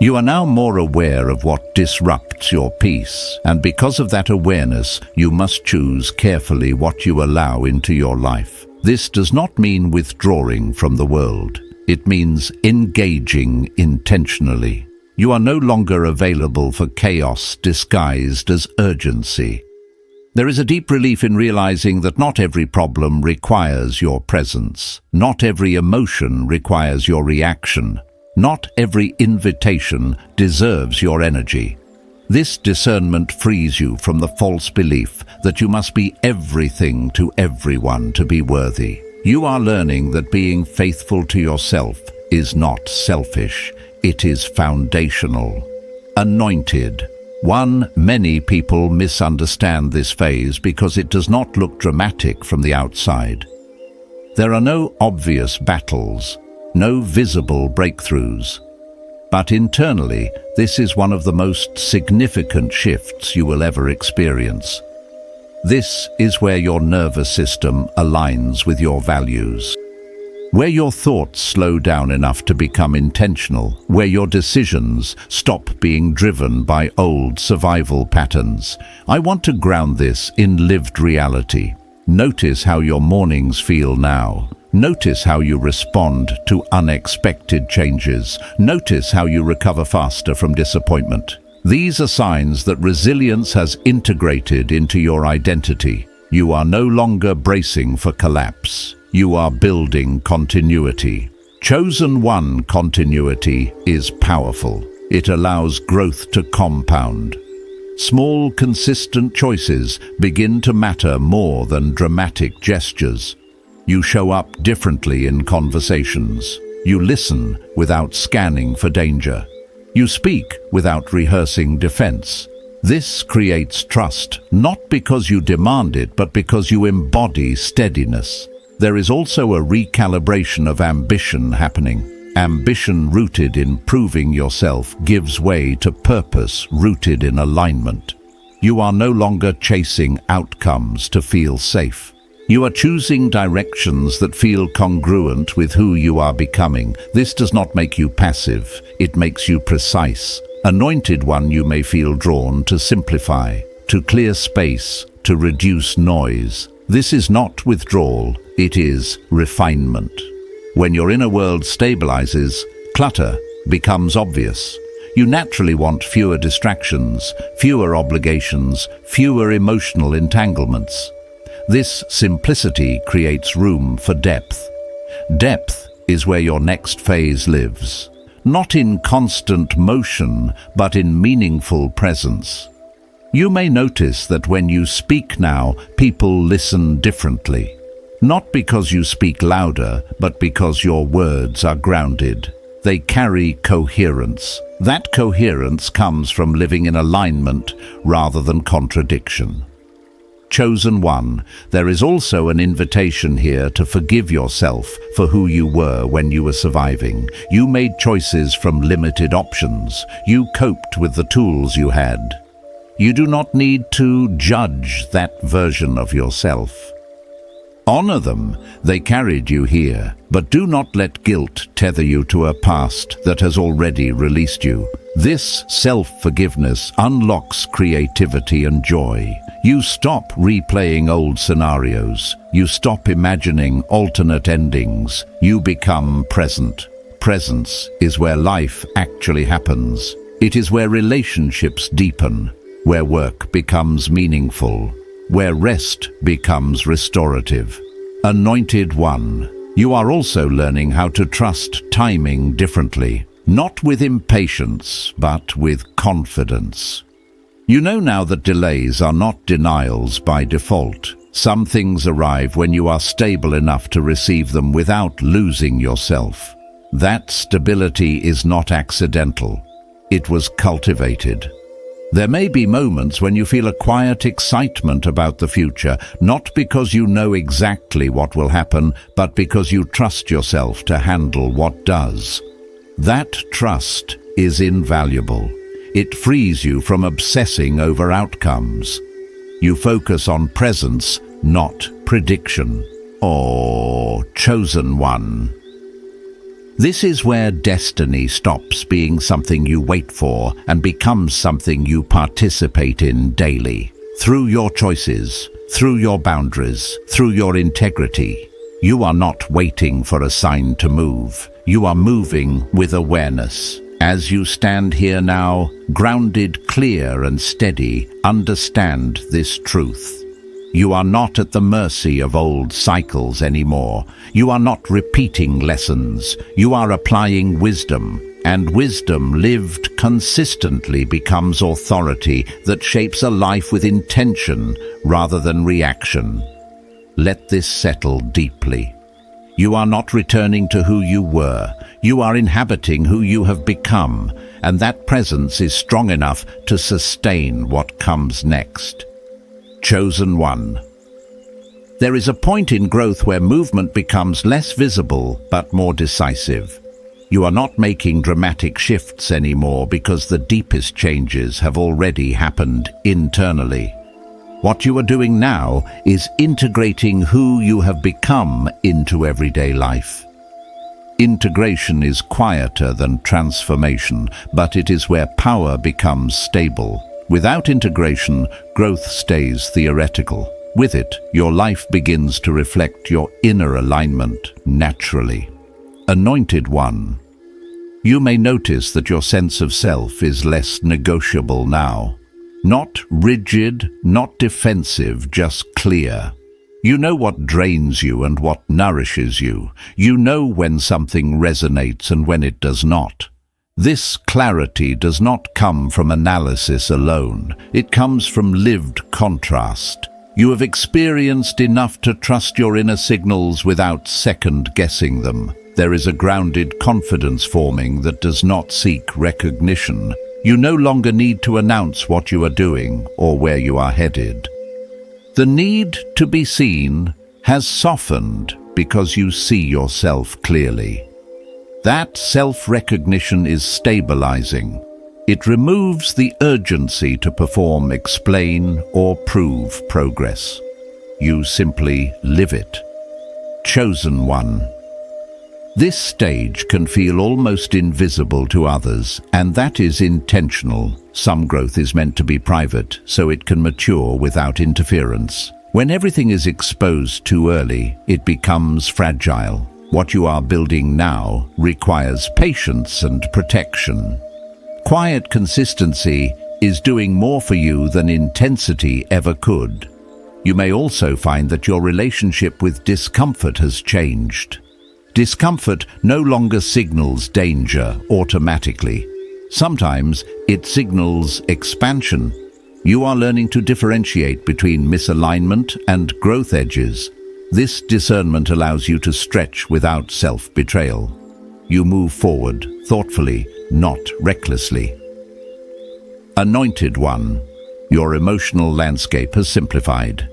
You are now more aware of what disrupts your peace, and because of that awareness, you must choose carefully what you allow into your life. This does not mean withdrawing from the world. It means engaging intentionally. You are no longer available for chaos disguised as urgency. There is a deep relief in realizing that not every problem requires your presence. Not every emotion requires your reaction. Not every invitation deserves your energy. This discernment frees you from the false belief that you must be everything to everyone to be worthy. You are learning that being faithful to yourself is not selfish. It is foundational. Anointed. One, many people misunderstand this phase because it does not look dramatic from the outside. There are no obvious battles, no visible breakthroughs. But internally, this is one of the most significant shifts you will ever experience. This is where your nervous system aligns with your values. Where your thoughts slow down enough to become intentional, where your decisions stop being driven by old survival patterns. I want to ground this in lived reality. Notice how your mornings feel now. Notice how you respond to unexpected changes. Notice how you recover faster from disappointment. These are signs that resilience has integrated into your identity. You are no longer bracing for collapse. You are building continuity. Chosen one continuity is powerful. It allows growth to compound. Small, consistent choices begin to matter more than dramatic gestures. You show up differently in conversations. You listen without scanning for danger. You speak without rehearsing defense. This creates trust, not because you demand it, but because you embody steadiness. There is also a recalibration of ambition happening. Ambition rooted in proving yourself gives way to purpose rooted in alignment. You are no longer chasing outcomes to feel safe. You are choosing directions that feel congruent with who you are becoming. This does not make you passive, it makes you precise. Anointed one, you may feel drawn to simplify, to clear space, to reduce noise. This is not withdrawal, it is refinement. When your inner world stabilizes, clutter becomes obvious. You naturally want fewer distractions, fewer obligations, fewer emotional entanglements. This simplicity creates room for depth. Depth is where your next phase lives, not in constant motion, but in meaningful presence. You may notice that when you speak now, people listen differently. Not because you speak louder, but because your words are grounded. They carry coherence. That coherence comes from living in alignment rather than contradiction. Chosen one, there is also an invitation here to forgive yourself for who you were when you were surviving. You made choices from limited options. You coped with the tools you had. You do not need to judge that version of yourself. Honor them, they carried you here, but do not let guilt tether you to a past that has already released you. This self-forgiveness unlocks creativity and joy. You stop replaying old scenarios. You stop imagining alternate endings. You become present. Presence is where life actually happens. It is where relationships deepen, where work becomes meaningful, where rest becomes restorative. Anointed one, you are also learning how to trust timing differently, not with impatience, but with confidence. You know now that delays are not denials by default. Some things arrive when you are stable enough to receive them without losing yourself. That stability is not accidental. It was cultivated. There may be moments when you feel a quiet excitement about the future, not because you know exactly what will happen, but because you trust yourself to handle what does. That trust is invaluable. It frees you from obsessing over outcomes. You focus on presence, not prediction. Oh, chosen one. This is where destiny stops being something you wait for and becomes something you participate in daily. Through your choices, through your boundaries, through your integrity. You are not waiting for a sign to move. You are moving with awareness. As you stand here now, grounded, clear and steady, understand this truth. You are not at the mercy of old cycles anymore. You are not repeating lessons. You are applying wisdom. And wisdom lived consistently becomes authority that shapes a life with intention rather than reaction. Let this settle deeply. You are not returning to who you were. You are inhabiting who you have become, and that presence is strong enough to sustain what comes next. Chosen one. There is a point in growth where movement becomes less visible but more decisive. You are not making dramatic shifts anymore because the deepest changes have already happened internally. What you are doing now is integrating who you have become into everyday life. Integration is quieter than transformation, but it is where power becomes stable. Without integration, growth stays theoretical. With it, your life begins to reflect your inner alignment naturally. Anointed one. You may notice that your sense of self is less negotiable now. Not rigid, not defensive, just clear. You know what drains you and what nourishes you. You know when something resonates and when it does not. This clarity does not come from analysis alone. It comes from lived contrast. You have experienced enough to trust your inner signals without second-guessing them. There is a grounded confidence forming that does not seek recognition. You no longer need to announce what you are doing or where you are headed. The need to be seen has softened because you see yourself clearly. That self-recognition is stabilizing. It removes the urgency to perform, explain, or prove progress. You simply live it. Chosen one. This stage can feel almost invisible to others, and that is intentional. Some growth is meant to be private, so it can mature without interference. When everything is exposed too early, it becomes fragile. What you are building now requires patience and protection. Quiet consistency is doing more for you than intensity ever could. You may also find that your relationship with discomfort has changed. Discomfort no longer signals danger automatically. Sometimes it signals expansion. You are learning to differentiate between misalignment and growth edges. This discernment allows you to stretch without self-betrayal. You move forward thoughtfully, not recklessly. Anointed one, your emotional landscape has simplified.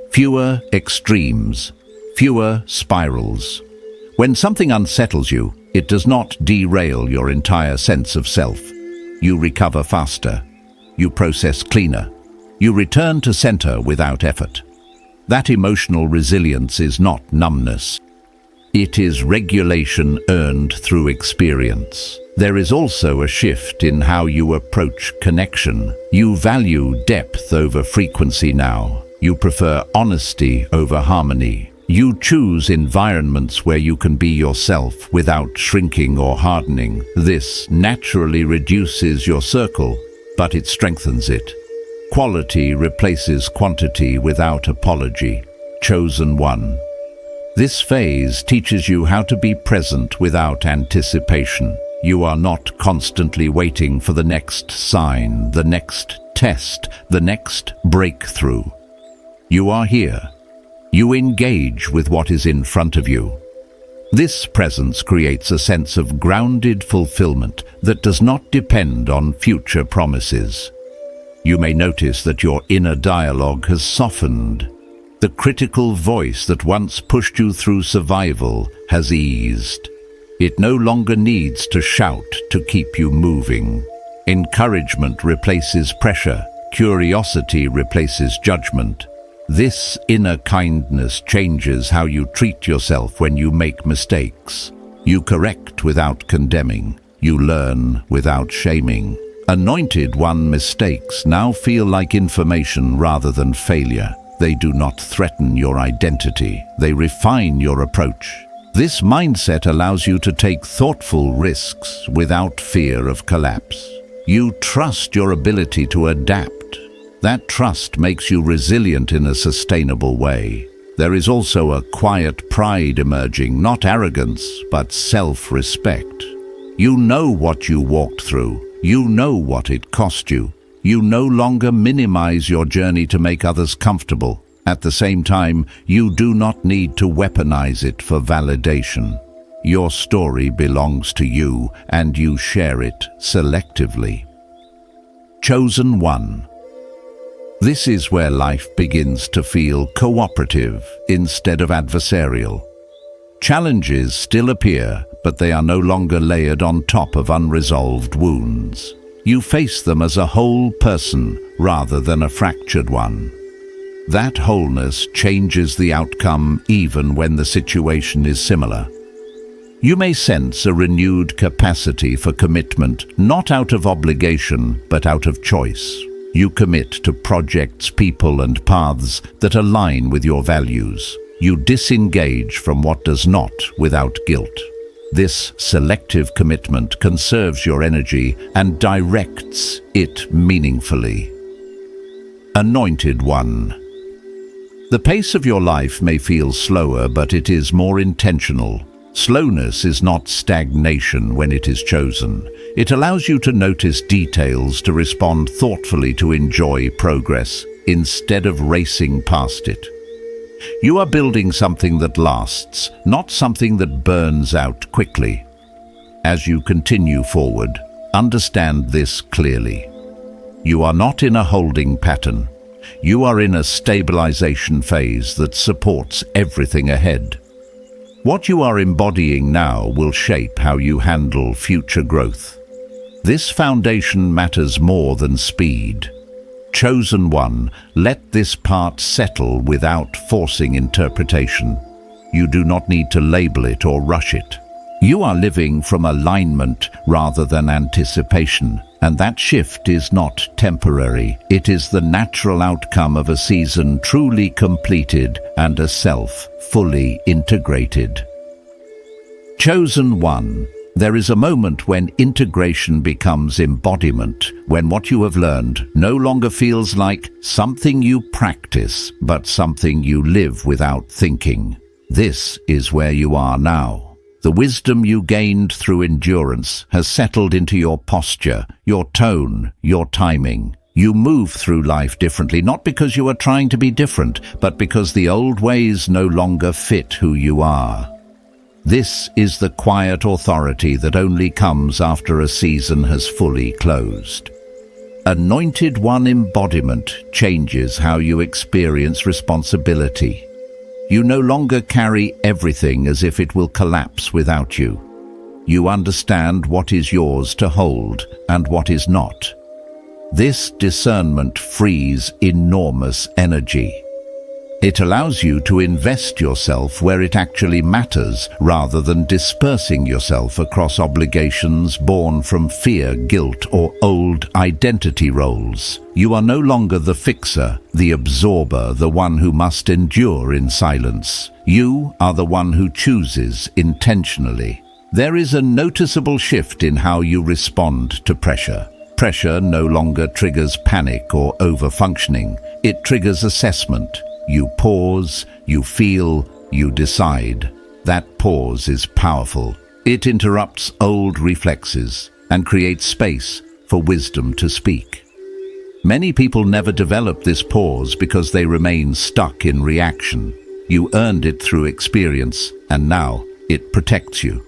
Fewer extremes, fewer spirals. When something unsettles you, it does not derail your entire sense of self. You recover faster. You process cleaner. You return to center without effort. That emotional resilience is not numbness. It is regulation earned through experience. There is also a shift in how you approach connection. You value depth over frequency now. You prefer honesty over harmony. You choose environments where you can be yourself without shrinking or hardening. This naturally reduces your circle, but it strengthens it. Quality replaces quantity without apology. Chosen one. This phase teaches you how to be present without anticipation. You are not constantly waiting for the next sign, the next test, the next breakthrough. You are here. You engage with what is in front of you. This presence creates a sense of grounded fulfillment that does not depend on future promises. You may notice that your inner dialogue has softened. The critical voice that once pushed you through survival has eased. It no longer needs to shout to keep you moving. Encouragement replaces pressure. Curiosity replaces judgment. This inner kindness changes how you treat yourself when you make mistakes. You correct without condemning. You learn without shaming. Anointed one mistakes now feel like information rather than failure. They do not threaten your identity. They refine your approach. This mindset allows you to take thoughtful risks without fear of collapse. You trust your ability to adapt. That trust makes you resilient in a sustainable way. There is also a quiet pride emerging, not arrogance, but self-respect. You know what you walked through. You know what it cost you. You no longer minimize your journey to make others comfortable. At the same time, you do not need to weaponize it for validation. Your story belongs to you, and you share it selectively. Chosen one. This is where life begins to feel cooperative instead of adversarial. Challenges still appear, but they are no longer layered on top of unresolved wounds. You face them as a whole person rather than a fractured one. That wholeness changes the outcome even when the situation is similar. You may sense a renewed capacity for commitment, not out of obligation, but out of choice. You commit to projects, people, and paths that align with your values. You disengage from what does not without guilt. This selective commitment conserves your energy and directs it meaningfully. Anointed one. The pace of your life may feel slower, but it is more intentional. Slowness is not stagnation when it is chosen. It allows you to notice details, to respond thoughtfully, to enjoy progress, instead of racing past it. You are building something that lasts, not something that burns out quickly. As you continue forward, understand this clearly. You are not in a holding pattern. You are in a stabilization phase that supports everything ahead. What you are embodying now will shape how you handle future growth. This foundation matters more than speed. Chosen one, let this part settle without forcing interpretation. You do not need to label it or rush it. You are living from alignment rather than anticipation, and that shift is not temporary. It is the natural outcome of a season truly completed and a self fully integrated. Chosen one. There is a moment when integration becomes embodiment, when what you have learned no longer feels like something you practice, but something you live without thinking. This is where you are now. The wisdom you gained through endurance has settled into your posture, your tone, your timing. You move through life differently, not because you are trying to be different, but because the old ways no longer fit who you are. This is the quiet authority that only comes after a season has fully closed. Anointed One embodiment changes how you experience responsibility. You no longer carry everything as if it will collapse without you. You understand what is yours to hold and what is not. This discernment frees enormous energy. It allows you to invest yourself where it actually matters, rather than dispersing yourself across obligations born from fear, guilt, or old identity roles. You are no longer the fixer, the absorber, the one who must endure in silence. You are the one who chooses intentionally. There is a noticeable shift in how you respond to pressure. Pressure no longer triggers panic or over-functioning. It triggers assessment. You pause, you feel, you decide. That pause is powerful. It interrupts old reflexes and creates space for wisdom to speak. Many people never develop this pause because they remain stuck in reaction. You earned it through experience, and now it protects you.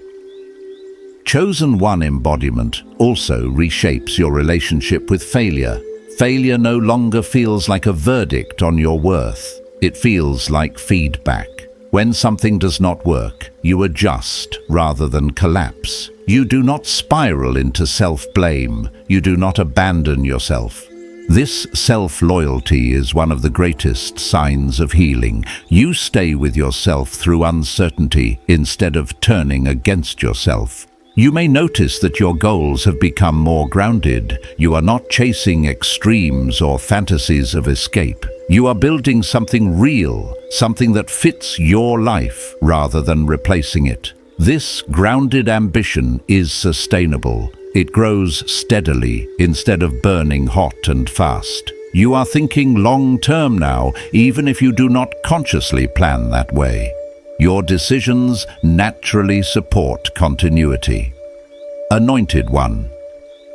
Chosen One embodiment also reshapes your relationship with failure. Failure no longer feels like a verdict on your worth. It feels like feedback. When something does not work, you adjust rather than collapse. You do not spiral into self-blame. You do not abandon yourself. This self-loyalty is one of the greatest signs of healing. You stay with yourself through uncertainty instead of turning against yourself. You may notice that your goals have become more grounded. You are not chasing extremes or fantasies of escape. You are building something real, something that fits your life rather than replacing it. This grounded ambition is sustainable. It grows steadily instead of burning hot and fast. You are thinking long-term now, even if you do not consciously plan that way. Your decisions naturally support continuity. Anointed One.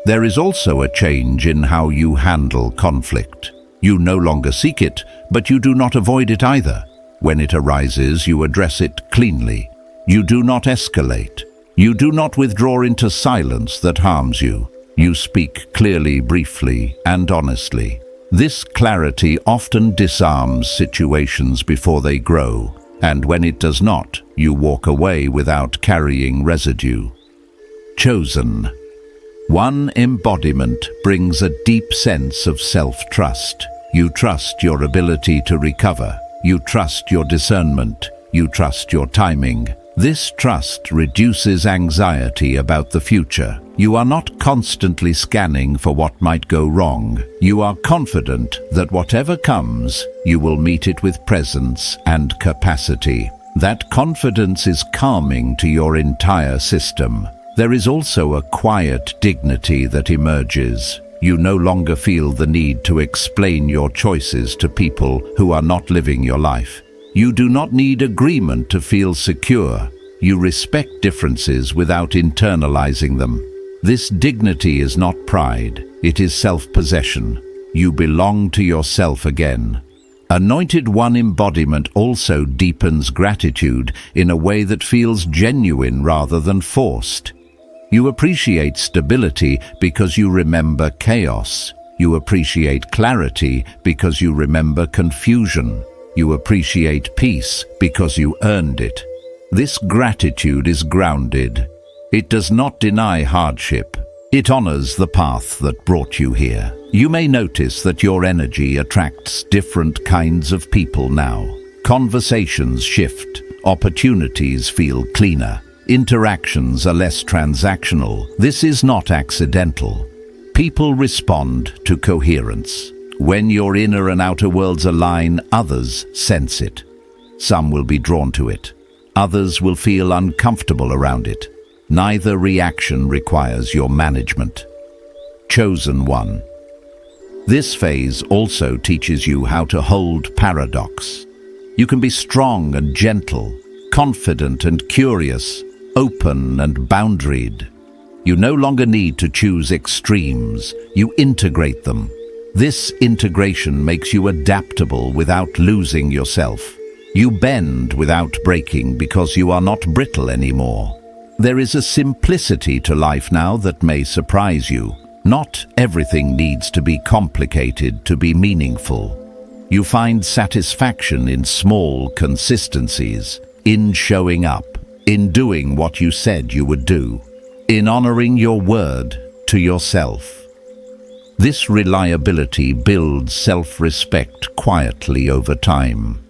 There is also a change in how you handle conflict. You no longer seek it, but you do not avoid it either. When it arises, you address it cleanly. You do not escalate. You do not withdraw into silence that harms you. You speak clearly, briefly, and honestly. This clarity often disarms situations before they grow, and when it does not, you walk away without carrying residue. Chosen. One embodiment brings a deep sense of self-trust. You trust your ability to recover. You trust your discernment. You trust your timing. This trust reduces anxiety about the future. You are not constantly scanning for what might go wrong. You are confident that whatever comes, you will meet it with presence and capacity. That confidence is calming to your entire system. There is also a quiet dignity that emerges. You no longer feel the need to explain your choices to people who are not living your life. You do not need agreement to feel secure. You respect differences without internalizing them. This dignity is not pride, it is self-possession. You belong to yourself again. Anointed One embodiment also deepens gratitude in a way that feels genuine rather than forced. You appreciate stability because you remember chaos. You appreciate clarity because you remember confusion. You appreciate peace because you earned it. This gratitude is grounded. It does not deny hardship. It honors the path that brought you here. You may notice that your energy attracts different kinds of people now. Conversations shift. Opportunities feel cleaner. Interactions are less transactional. This is not accidental. People respond to coherence. When your inner and outer worlds align, others sense it. Some will be drawn to it. Others will feel uncomfortable around it. Neither reaction requires your management. Chosen One. This phase also teaches you how to hold paradox. You can be strong and gentle, confident and curious, open and boundaried. You no longer need to choose extremes. You integrate them. This integration makes you adaptable without losing yourself. You bend without breaking because you are not brittle anymore. There is a simplicity to life now that may surprise you. Not everything needs to be complicated to be meaningful. You find satisfaction in small consistencies, in showing up, in doing what you said you would do, in honoring your word to yourself. This reliability builds self-respect quietly over time.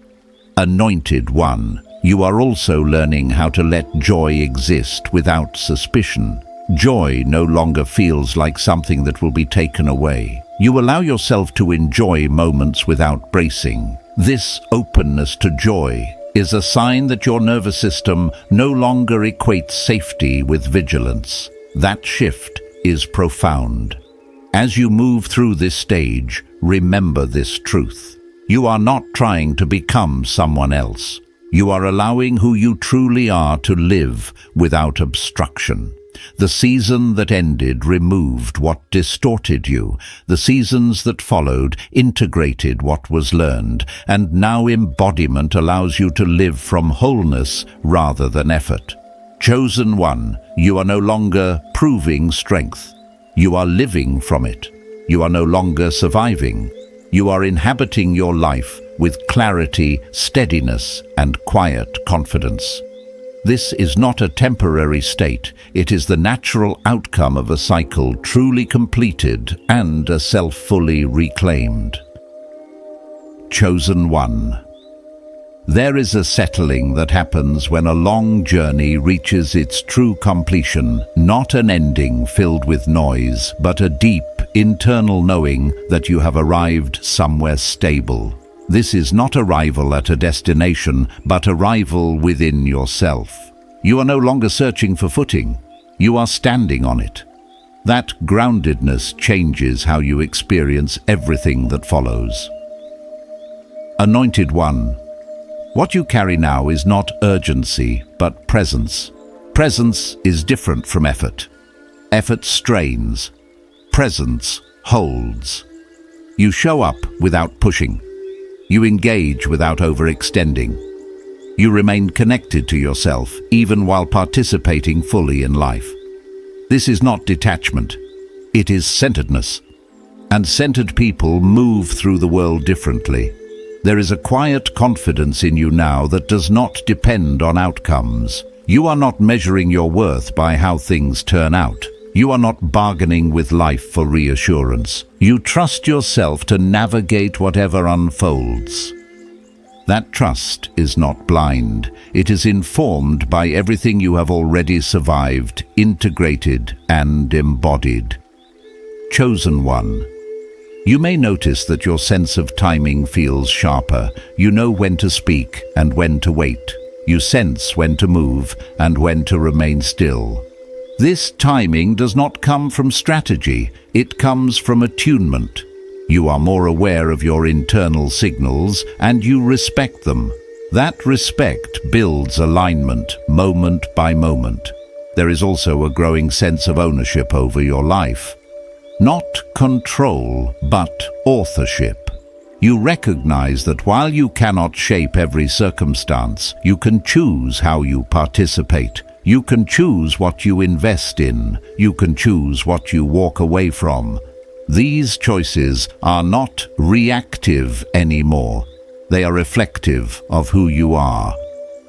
Anointed One, you are also learning how to let joy exist without suspicion. Joy no longer feels like something that will be taken away. You allow yourself to enjoy moments without bracing. This openness to joy is a sign that your nervous system no longer equates safety with vigilance. That shift is profound. As you move through this stage, remember this truth. You are not trying to become someone else. You are allowing who you truly are to live without obstruction. The season that ended removed what distorted you. The seasons that followed integrated what was learned, and now embodiment allows you to live from wholeness rather than effort. Chosen One, you are no longer proving strength. You are living from it. You are no longer surviving. You are inhabiting your life with clarity, steadiness, and quiet confidence. This is not a temporary state. It is the natural outcome of a cycle truly completed and a self fully reclaimed. Chosen One. There is a settling that happens when a long journey reaches its true completion, not an ending filled with noise, but a deep, internal knowing that you have arrived somewhere stable. This is not arrival at a destination, but arrival within yourself. You are no longer searching for footing. You are standing on it. That groundedness changes how you experience everything that follows. Anointed One. What you carry now is not urgency, but presence. Presence is different from effort. Effort strains. Presence holds. You show up without pushing. You engage without overextending. You remain connected to yourself, even while participating fully in life. This is not detachment. It is centeredness. And centered people move through the world differently. There is a quiet confidence in you now that does not depend on outcomes. You are not measuring your worth by how things turn out. You are not bargaining with life for reassurance. You trust yourself to navigate whatever unfolds. That trust is not blind. It is informed by everything you have already survived, integrated, and embodied. Chosen One. You may notice that your sense of timing feels sharper. You know when to speak and when to wait. You sense when to move and when to remain still. This timing does not come from strategy, it comes from attunement. You are more aware of your internal signals and you respect them. That respect builds alignment moment by moment. There is also a growing sense of ownership over your life. Not control, but authorship. You recognize that while you cannot shape every circumstance, you can choose how you participate. You can choose what you invest in. You can choose what you walk away from. These choices are not reactive anymore. They are reflective of who you are.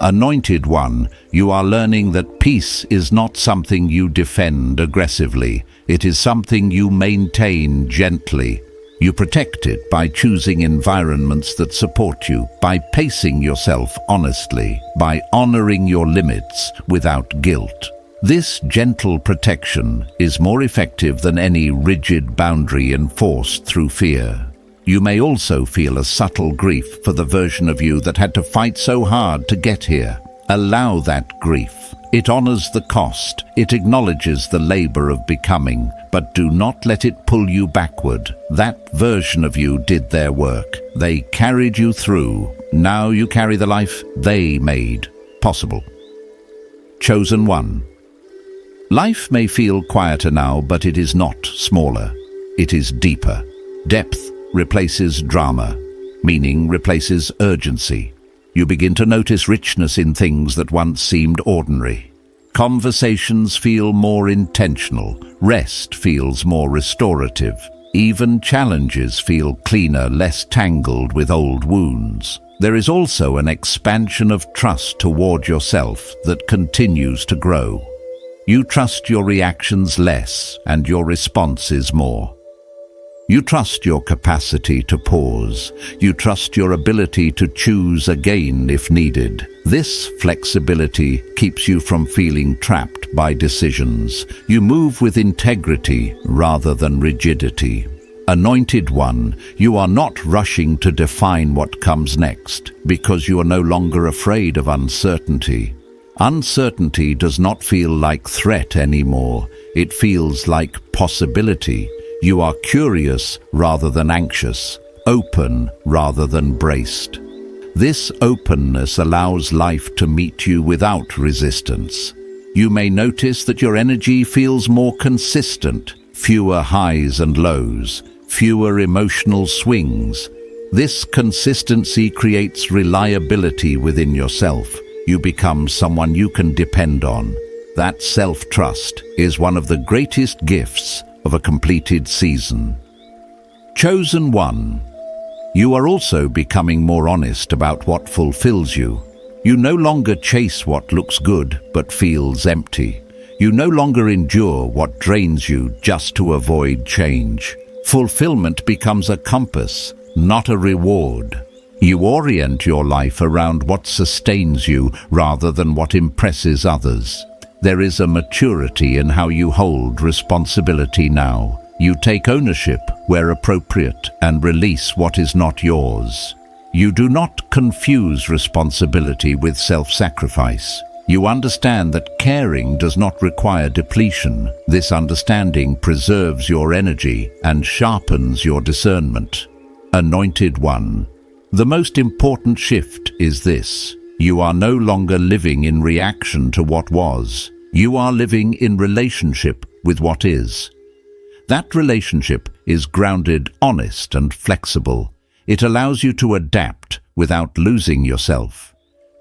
Anointed One, you are learning that peace is not something you defend aggressively. It is something you maintain gently. You protect it by choosing environments that support you, by pacing yourself honestly, by honoring your limits without guilt. This gentle protection is more effective than any rigid boundary enforced through fear. You may also feel a subtle grief for the version of you that had to fight so hard to get here. Allow that grief. It honors the cost. It acknowledges the labor of becoming, but do not let it pull you backward. That version of you did their work. They carried you through. Now you carry the life they made possible. Chosen One. Life may feel quieter now, but it is not smaller. It is deeper. Depth replaces drama. Meaning replaces urgency. You begin to notice richness in things that once seemed ordinary. Conversations feel more intentional. Rest feels more restorative. Even challenges feel cleaner, less tangled with old wounds. There is also an expansion of trust toward yourself that continues to grow. You trust your reactions less, and your responses more. You trust your capacity to pause. You trust your ability to choose again if needed. This flexibility keeps you from feeling trapped by decisions. You move with integrity rather than rigidity. Anointed One, you are not rushing to define what comes next because you are no longer afraid of uncertainty. Uncertainty does not feel like threat anymore. It feels like possibility. You are curious rather than anxious, open rather than braced. This openness allows life to meet you without resistance. You may notice that your energy feels more consistent, fewer highs and lows, fewer emotional swings. This consistency creates reliability within yourself. You become someone you can depend on. That self-trust is one of the greatest gifts of a completed season. Chosen One, you are also becoming more honest about what fulfills you. You no longer chase what looks good but feels empty. You no longer endure what drains you just to avoid change. Fulfillment becomes a compass, not a reward. You orient your life around what sustains you rather than what impresses others. There is a maturity in how you hold responsibility now. You take ownership where appropriate and release what is not yours. You do not confuse responsibility with self-sacrifice. You understand that caring does not require depletion. This understanding preserves your energy and sharpens your discernment. Anointed One, the most important shift is this. You are no longer living in reaction to what was. You are living in relationship with what is. That relationship is grounded, honest, and flexible. It allows you to adapt without losing yourself,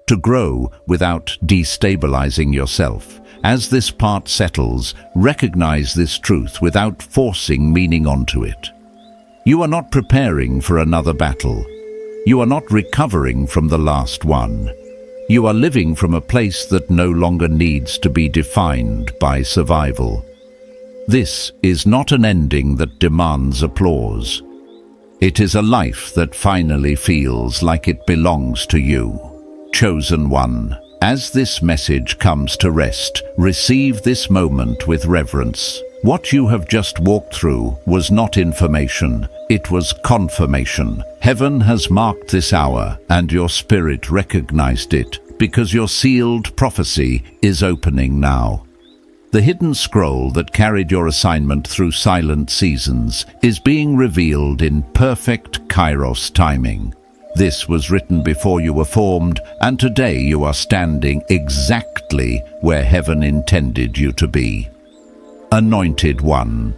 to grow without destabilizing yourself. As this part settles, recognize this truth without forcing meaning onto it. You are not preparing for another battle. You are not recovering from the last one. You are living from a place that no longer needs to be defined by survival. This is not an ending that demands applause. It is a life that finally feels like it belongs to you. Chosen One, as this message comes to rest, receive this moment with reverence. What you have just walked through was not information, it was confirmation. Heaven has marked this hour, and your spirit recognized it, because your sealed prophecy is opening now. The hidden scroll that carried your assignment through silent seasons is being revealed in perfect Kairos timing. This was written before you were formed, and today you are standing exactly where heaven intended you to be. Anointed One.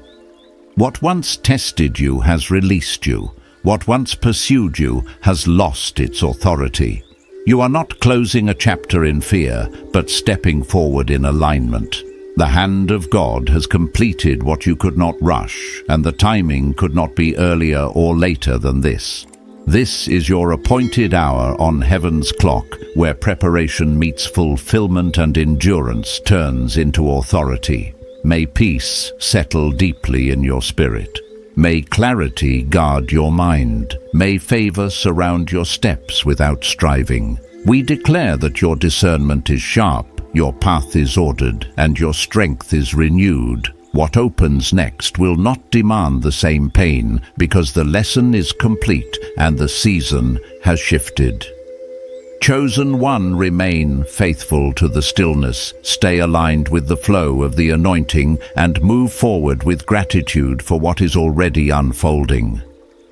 What once tested you has released you. What once pursued you has lost its authority. You are not closing a chapter in fear, but stepping forward in alignment. The hand of God has completed what you could not rush, and the timing could not be earlier or later than this. This is your appointed hour on heaven's clock, where preparation meets fulfillment and endurance turns into authority. May peace settle deeply in your spirit. May clarity guard your mind. May favor surround your steps without striving. We declare that your discernment is sharp, your path is ordered, and your strength is renewed. What opens next will not demand the same pain, because the lesson is complete and the season has shifted. Chosen One, remain faithful to the stillness, stay aligned with the flow of the anointing, and move forward with gratitude for what is already unfolding.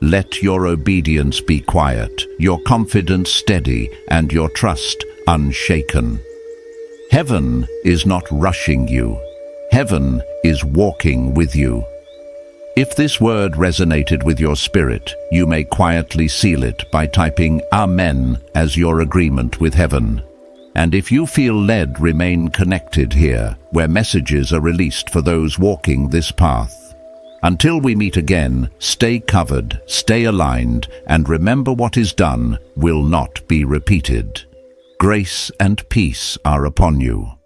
Let your obedience be quiet, your confidence steady, and your trust unshaken. Heaven is not rushing you. Heaven is walking with you. If this word resonated with your spirit, you may quietly seal it by typing Amen as your agreement with heaven. And if you feel led, remain connected here, where messages are released for those walking this path. Until we meet again, stay covered, stay aligned, and remember what is done will not be repeated. Grace and peace are upon you.